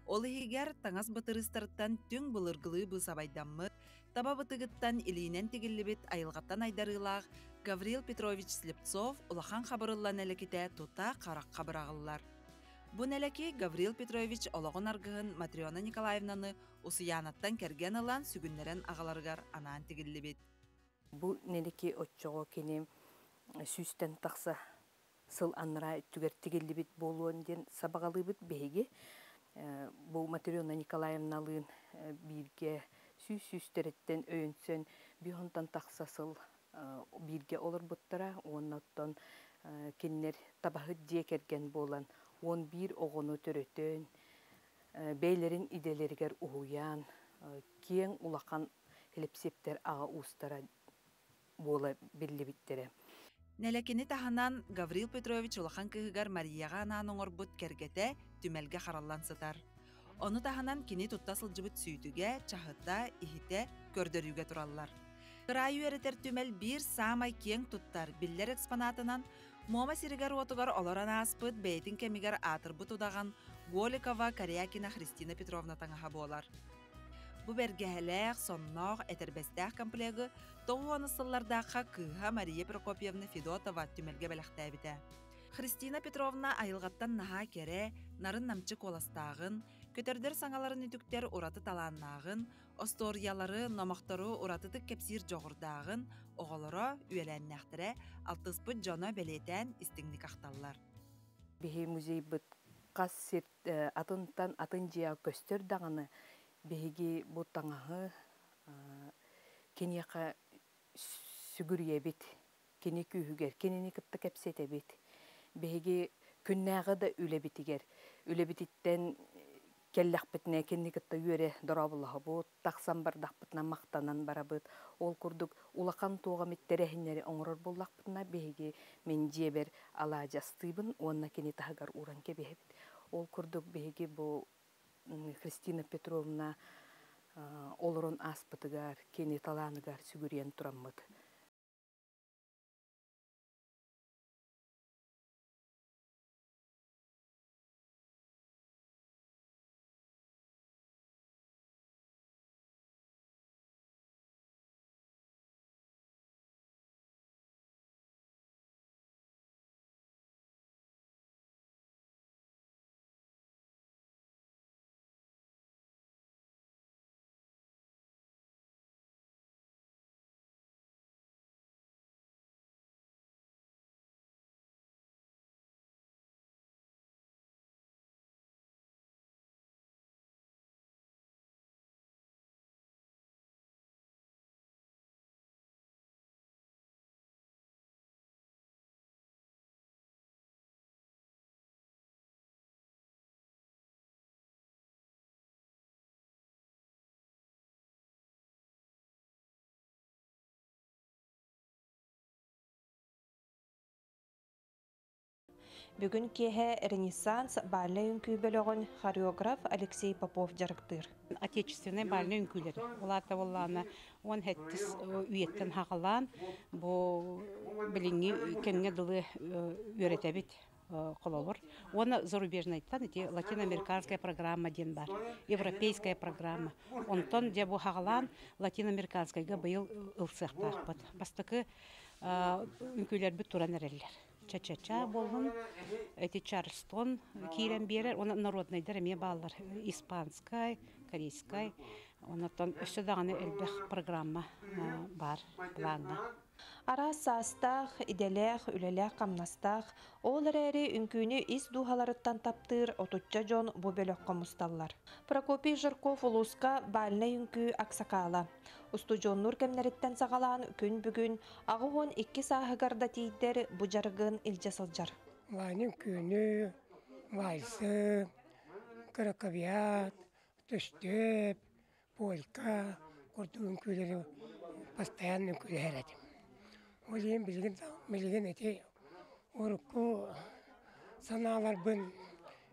Ол егер таңас бұтырыстарыттан түң былыргылы бұсабайдаммы, таба бұтығыттан илейнен тегілібет айылғаттан айдарылақ Гаврил Петрович Слепцов улахан қабырылан әлікеті тұта қарақ қабырағылар. Бұн әліке Гаврил Петрович олағын арғығын Матриона Николаевнаны ұсыянаттан кәрген алан сүгінлерін ағаларғар анан тегілібет. Бұл нелеке отчоғы кенем сүстен тақса сыл аныра түгер тегелі бет болуын ден сабағалы бет бейге. Бұл Матриона Николаевналығын бірге сүстереттен өйінсен бүйонтан тақса сыл бірге олар бұттыра, оннаттан кеннер табағы декерген болан, 11 оғыны түреттен, бейлерін иделергер ұғуян, кен улақан хелепсептер аға ұстара бола белі біттері. Нәләкені таханан Гаврил Петрович улахан кығығар Марияға ананың орбут кергете түмелге қаралан сытар. Оны таханан кені тұттасыл жыбыт сүйдіге, чахытта, ихите көрдөрүге тураллар. Кырай үйеретер түмел бір самай кен туттар биллер экспонатынан Мома сиригар отугар оларан аспыт бейтін кемигар атырбыт удаған Голикова Карякина Христина Петровна таңаға болар. Бу бергәһеләк, сонног, әтербәстәк комплегі тоғуаны сыллардаққа кыға Мария Прокопьевна Федотова түмелге бәліқтәбіті. Христина Петровна айылғаттан наға кере, нарын намчы коластағын, көтердер саңаларын үтіктер ураты таланнағын, осториялары, номақтары уратыдық кепсир жоғырдағын, оғалары үйеләннәқтірі, алтыспыт жона бәлетен істіңдік ақталылар. Бехе музей бұт қас серт атынтан атын жия көстер дағаны, бехеге бұт таңағы кенеқа сүгірге бет, кене күйігер, кенені кітті кәпсеті бет. Бехеге күннәғы да үлі бетігер. Үлі бетіттен келләқ бітіне кенні кітті үйері дұрабылығы бұд, тақсан бардақ бітіне мақтанан бара бұд. Ол күрдік улақан туға меттерехінері оңырыр боллақ бітіне бехеге мен жебер ала жастыбын, онына кені тағығар уран кебе бет. Ол күрдік бехеге бұл Христина Петровна олырын аспытыгар, кені таланыгар сүгірен тұрамыд. Бүгін кеhe Ренессанс бальный үңкүйбөлөгөн хореограф Алексей Попов жарыктыр. Отечественный бальный үңкүлер. Оларда болланы он хеттис үйеттен хағалан, бу билинги кеңге дылы үйретебит кололор. Оны зарубежнайттан эти латиноамериканская программа ден бар, европейская программа. Онтон де бу хағалан латиноамериканскайга быйыл ылсыктакпыт. Бастыкы үңкүлер бүт туран эреллер. ча-ча-ча болын, эти Чарльстон кирен берер, оны народныйдар эме баллар, испанскай, корейскай, онотон өсө даганы элбэх программа бар планга. Ара саастах, иделэх, үлелэх камнастах, ол әрі үнкүйні ис духаларыттан таптыр отучча жон бу бөлөк комусталлар. Прокопий Жирков улуска балына үнкүй аксакала. Устужоннур кемнериттен сағалан күн бүгін ағуон 2 сағыгарда тейдер бу жаргын илже сылжар. Ванин күні, вальсы, краковиат, түстеп, полька, құрды үнкүйлері постоянно үнкүйлер әдім. Ол ең білген әте ұрыққы саналар бұн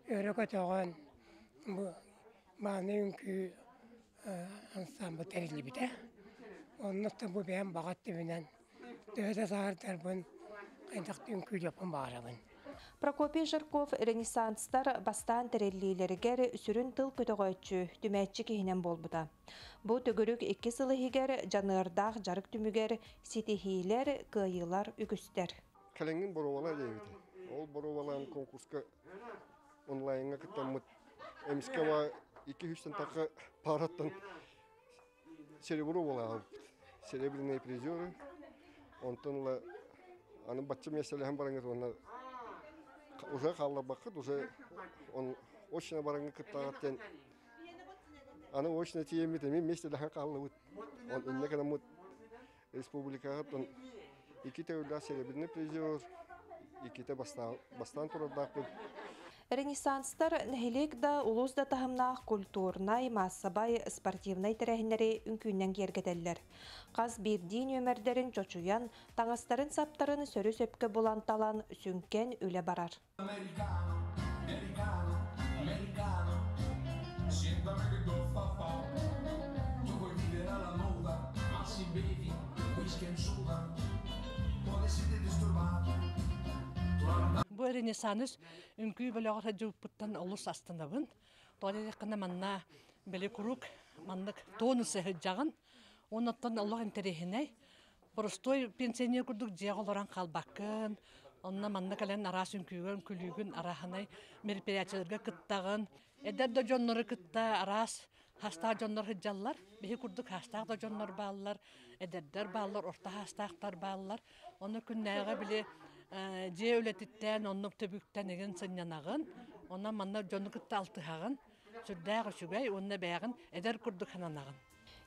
өрі көтіған баны үнкі ансамбы тәрілі біті. Оннықта бұл бәйін бағатты бінен дөді сағырдар бұн қайдақты үнкүйл өпін бағарабын. Прокопий Жирков ренессанстар бастан тереллилергер сүрін тыл көтөгөйчү түмәтчі кейінен болбыда. Бу төгөрүк 2 сылыхигер жанырдақ жарык түмүгер ситихилер кыйылар үгүстер. Кәлеңін боровалар дейбіді. Ол бороваларын конкурска онлайнға кіттамыд. Әміскева 2-3 тақы параттан серебровала алып. Серебряные призеры. Онтанла аны батчы меселеген бараңыз оны уже қаллар бақыт, уже он очно бараңы кіттағаттен аны очно тиемеді, мен меселеген қаллы бұд. Он инне кәнамыд республикаға 2 тәулі серебряный призер, 2 бастан тұрардақ бұл. Ренессанстар нәхилек да улус да тахымнақ культурнай, массабай, спортивнай тәрәхінері үнкүйінен кергетелер. Қаз бірдейін өмірдерін чочуян, таңастарын саптарын сөрі сөпкі боланталан сүнкен үлі барар. Бу ренессанс үнкүй бөлөгөр жупуттан олус астынабын. Тооле кына манна беле курук маннык тонусы жагын. Онуттан Аллах интерехине простой пенсионер курдук жеголоран калбаккын. Онна манна кален арас үнкүйгөн күлүгүн араханай мероприятияларга кыттагын. Эдер да жоннору кытта арас хаста жоннор хыджаллар. Бехи курдук хаста да жоннор баалар, эдердер баалар, орта хастактар баалар. Оны күннәгә биле же өлетиттен, оннук төбүктен еген сынянагын, онна манна жонукытта алтыхагын, сүрдәгы сүгәй, онна бәягын эдер курдук хананагын.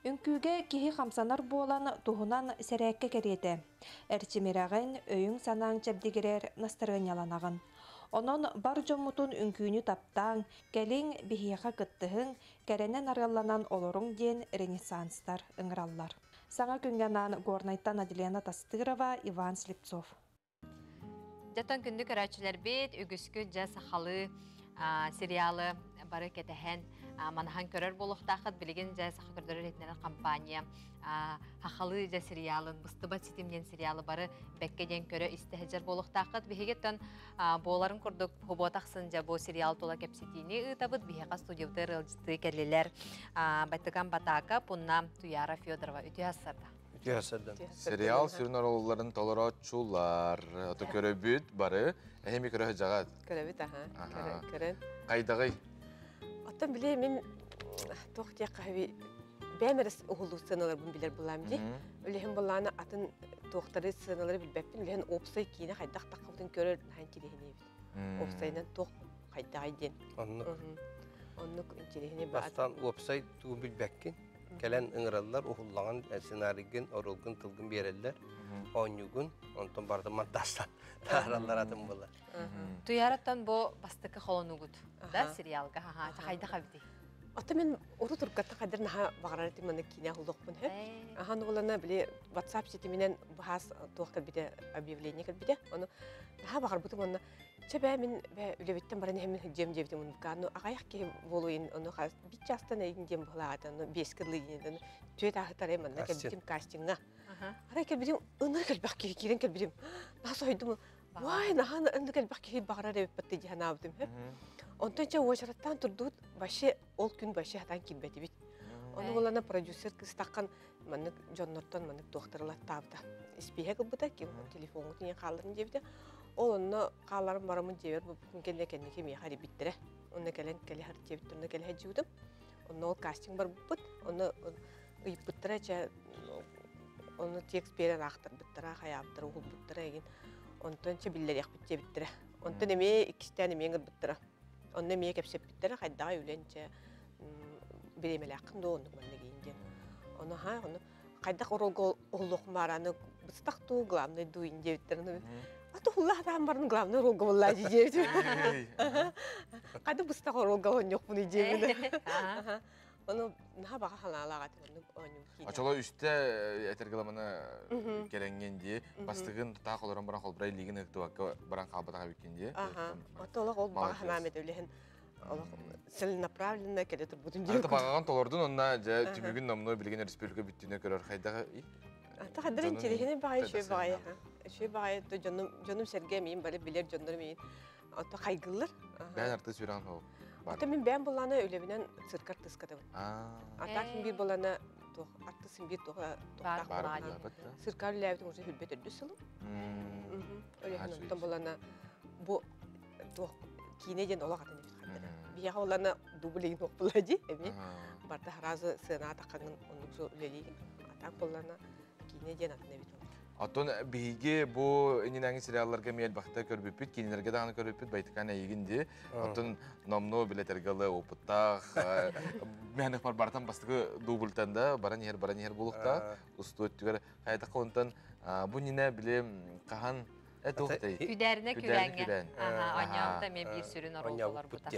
Үнкүйге кихи хамсанар болан туһунан сәрәкке кереті. Әрчимерағын өйің санаң чәбдегерер настырын яланағын. Онон бар жомутун үнкүйні таптаң, кәлің бихияға кыттығын, кәренен аргаланан олорың ден ренессанстар ыңыраллар. Саңа күнганан Горнайттан Аделена Тастырова, Иван Слепцов. Жаттан күндік әрәтшілер бет, үгіскү жа сақалы сериалы бары кетәхен манахан көрер болуқтақыд, білеген жа сақы көрдірер етінер компания хақалы жа сериалын, бұстыбат сетімден сериалы бары бәккеден көрі істәхежер болуқтақыд. Бігегеттен боларын көрдік хуботақсын жа бұл сериал тола кәпсетейіне ұтабыд, бігеға студиявды рылжыты кәлелер бәттіған батақа бұнна Туяра Федорова үті асырда. Сериал сүрін оролыларын толыра чулар. Ото көрөбүт бары, әхеми көрі жағад. Көрөбүт, аха. Көрін. Қайдағай? Оттан біле, мен тоқтия қағыви бәміріс ұғылу сыналар бұн білер бұлам де. Өлеген бұланы атын тоқтары сыналары білбәппін. Өлеген опсай кейіне қайдақ таққабытын көрір хан келегіне бі. Опсайынан тоқ қайдағай ден. Онны келегіне бі. Бастан опсай туғы білбәккен. Кәлән ыңыралар, ұғыллаған сценарийген, орылғын, тылғын берелер, ойнюгын, онтан барды мантастан тағыралар атын болар. Туяраттан бұл бастықы қолонуғыд, да, сериалға, қайда қабді? Ата мен ору тұрғатта қадыр наға бағарар етім мұны кейіне ұлықпын. Ахан олана біле WhatsApp сетіменен бұхас туақ кәлбіде объявление кәлбіде. Оны наға бағар бұтым оны чәбә мен үлебеттен бараны әмін жем жебдім ұныққа. Ағаяқ ке болуын, оны бит жастан әйін жем бұлағады, бескірлі енеді. Түйет ағытар әмін, кәлбідім кастинға. Арай кәлбідім, ұныр кәлбәқ керен кәлбідім. Насы ойдым, вай, наға ұныр кәлбәқ керен бағарар әбіп бітті жиған абдым. Онтан жа ожараттан тұрдуыт, башы, ол күн башы хатан келбәді бит. Оны олана продюсер кыстаққан маннык жоннортон маннык докторлар табда. Испеге кылбыта ки телефонун тине калдырын дебде. Onunla qallarım baramın cevir bu kendine kendine kimi hadi bittire. Onunla gelen kele har cevir onunla gele hecudum. Onunla o casting var but. Onunla uyup bittire onu tekst beren aktar bittire hayaptır oğul bittire egin. Ondan çebilleri yak bitce bittire. Ondan emeğe ikisinden emeğe bittire. Ondan emeğe kepsep bittire hayda öylence biremeli akında onu bana giyince. Onu ha onu hayda orol oğluk maranı bıstak tuğ glamne duyunca bittire. Ata Allah'tan barın glavne rolga vallahi diyeceğim. Kadın bısta rolga on yok bunu diyeceğim. Onu ne baka halala gatın onu. Açıla üstte etergelamana gelengen diye bastığın ta koloran baran kolbray ligin hıktı vakka baran kalbata bikince. Ata ola kol baka hamamet öylehen. Целенаправленно келетир бүтүн жер. Ата багаган толордун онна түбүгүн номно билген республика бүттүнө көрөр кайдага. Ата кадырын челехине багай шөй багай то жонум серге мейин бары билер жондор мейин. Ата кайгылыр. Бен арты сүран хол. Ата мен бен буланы өлебинен циркар тыскадым. Ата ким бир буланы артысын бир токтак. Циркар лебитин уже хүлбет өдүсүл. Өлехин оттон буланы бу кинеден ола катын бия оланы дублин окпулади эми барда разы сына таканын онуксу лелиги атак боллана кинеден атны бит. Атын биге бу иненәң сериалларга мел бахта көрбүпүт, кинелерге дагы көрбүпүт, байтыкана егинди. Атын номно билетергалы опыттах. Мен бар бартан бастыгы дубльтанда баран ер булукта устует түгөр кайда контан бу нине билем кахан Küderine kürengen. Anyağımda men bir sürün orollar buta.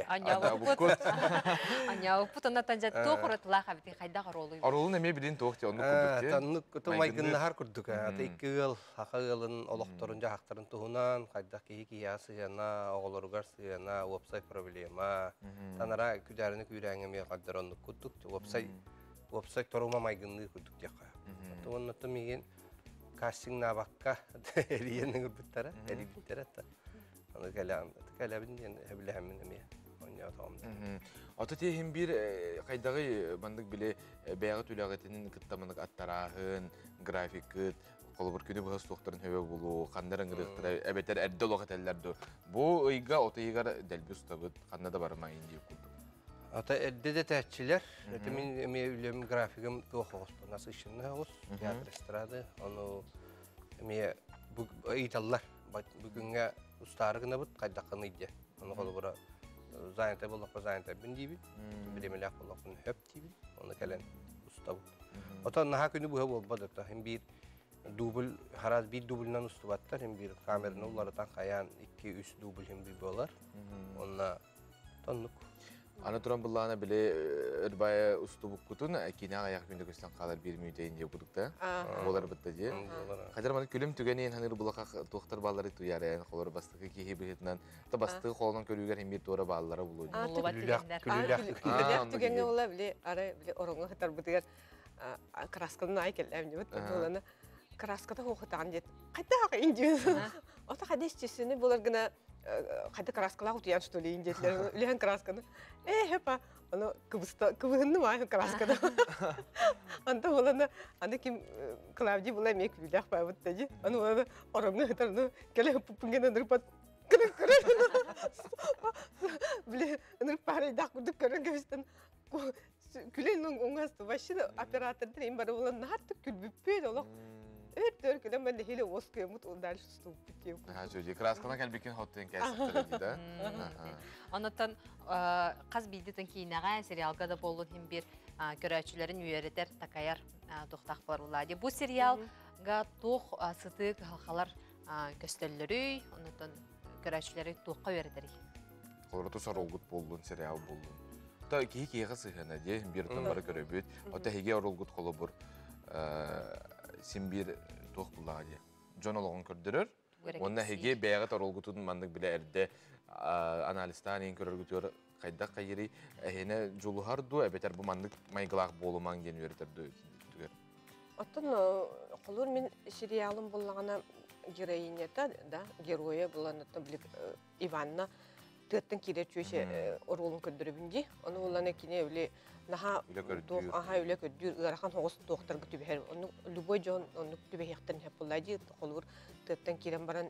Anyağım putana tanja toquratıla qabiti qayda qaroluyum. Orolun eme bilin toqti onu kurduk. Tanık kutumaygın nahar kurduk. Ata 2 yıl haqalın oloqtorunca haqtарын tuhunan qayda ki yası yana oğulurgar yana website problema. Tanara küderine kürengen me qaddar onu kurduk. Website toruma maygınlığı kurduk ya. Onu tamigen casting nabakka eriyenin gurbuttara eribittara ta onu kalam yani heblehemin emiye onya tamamda atati hem bir kaydağı bandık bile beyağıt ülağetinin kıttamınık attarahın grafikit kolubur günü bu hastokların heve bulu kandarın gırıqtıra ebeter erdol oqatellerdi bu ıyga otayigar delbi ustabıt kannada barmayın diye kurduk. Ata edde təhçilər, min ümüm grafikim toxuq, nasıl işinə olsun, teatr estradı, onu bu eğitallar, bugünkü ustarıqına bud qaydaqını idi. Onu qolubura zayanta bolaq, zayanta bin dibi, bilemelaq bolaq, höp dibi, onu kələn usta bud. Ota naha günü bu olmadı da, hem bir dubl, haraz bir dubldan ustubatlar, hem bir kamerını onlardan qayan 2-3 dubl hem bir bolar. Onunla tonluk. Ana turan bullana bile erbaya ustubuk kutun kina ayak günde gösten kadar bir müdeyin diye kudukta. Olar bitti. Kadar mana külüm tügeneyin hanır bulaka doktor balları tuyar yani kolor bastığı ki hebetinden ta bastığı kolundan körüger hem bir tora ballara buluyor. Külülak tügene ola bile ara bile oronga hatar bitiger kraskanın aykelem diyor. Olana kraskada hoqatan diye. Qayda indi. Ota kadesçisini bular gına Qayda kraskalar utuyan что ли индетler үлен красканы. Хепа, аны кыбыгынны ма краскада. Анда боланы, анда ким Клавди була мек билях пабыт таҗи. Аны боланы ораңны хатарны келе пупунгена дырпат. Биле, аны паре да курдук көрөн кебистен. Күленнең оңасты машина оператордын эм бар боланы хатты күлбүппе олок. Evet, ben de hele oskaya mut ondan sustum bitiyor. Ha, çocuğu kraskana gel bikin hotten kestirdi de. Ondan qaz bildiğin ki nağa serialga da bolun hem bir görəçülərin üyərədər takayar toxtaq baruladı. Bu serial ga tox sıtıq halqalar göstərilir. Ondan görəçüləri toxqa üyərədərik. Qolortu sarolgut boldun, serial boldun. Ta ki qasıqana diye bir tanları görəbüt. Ota hege orolgut qolobur. Simbir toq buladı. Jonoloğun kördürür. Onda hege beyağıt orolgutun mandık bile erde analistan en körürgütür qayda qayri hene joluhardu ebeter bu mandık maygılaq boluman gen öğretirdi. Otan qolur min serialın bulağına героинята да героя буланатта билик Иванна тыттын киречүше оролун көдөрүбүнди аны улана кине үле наха үле көдүр ырахан хогус доктор күтүбер аны любой жон аны күтүбе яктан хеп буллади колур тыттын кирен баран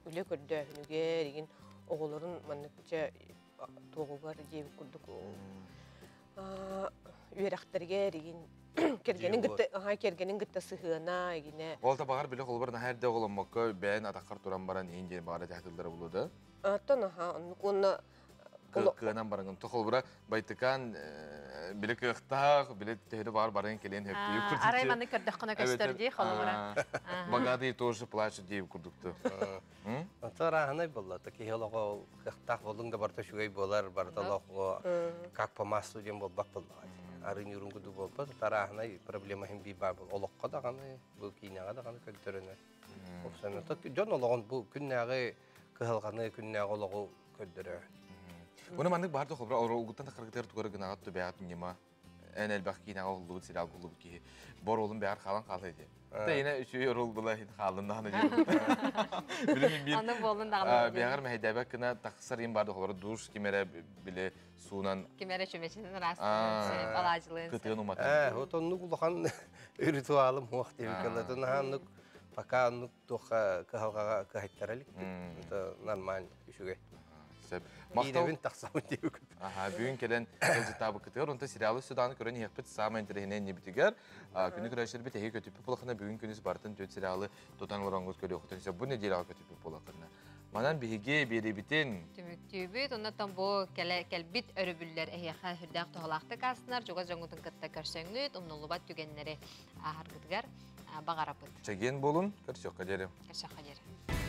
үле көрдө хүнүге деген оголорун манныкча тоогугар жеп курдук. Үйрәхтерге деген кергенин гытта сыхына гине. Ол да багар биле холбар нахарда оголоммакка бән атаккар туран баран инде бара тахтылдары булды. Аттан онна Кынан баранган тохолбура байтыкан биле кыхтах биле tehde барын келен хөптү. Арайманы көрдөккөнө көстөрдү холбура. Богатые тоже плачут деп курдукту. Тараханай болла, таки хелого кыхтах болдың да барта шугай болар, барталого как по маслу дем болбак болла. Арын юрунгу ду болба, тараханай проблема хим би бар. Олокка да ганы, бу кинага да ганы көтөрөнө. Опсана так жонологон бу күннәгы кыхылганы күннәгы олого көддөрө. Уна мандык барды хобра оролгуттан такыргытер тугары гына атты бәят нема. Энел бакина олду сериал булду ки. Бор олун бәяр халан калды ди. Тейне үчү орол була хит халында аны ди. Билем мин. Аны болун дагы. Бәяр мәһәдәбә кына таксыр им барды хобра душ кимере биле суунан. Кимере чөмечинен раст. Алажылын. Кытын умат. Отонну кулхан ритуалым вакыт келден ханны пока ну тоха кахалга кахтарали. Это нормально ишуге. Мактабын таксамын деп. Бүгүн келен элжи табы кытыр, онта сериалы судан көрөн хеппет сама интернетинен не битигер. Күнү көрөшөр бит эге көтүп булакына бүгүн күнүс бартын төт сериалы тотанларыңыз көрө окутса бу неделе көтүп булакына. Манан биге беребитин. Түмүктүбүт, оннан бу келбит өрүбүллер эһе хүрдәк тоһалакты кастынар, жога жоңутун кытта көрсөңнүт, умнулубат түгеннери ахаргыдгар багарапыт. Чеген болун, көрсөккө дерем. Көрсөккө дерем.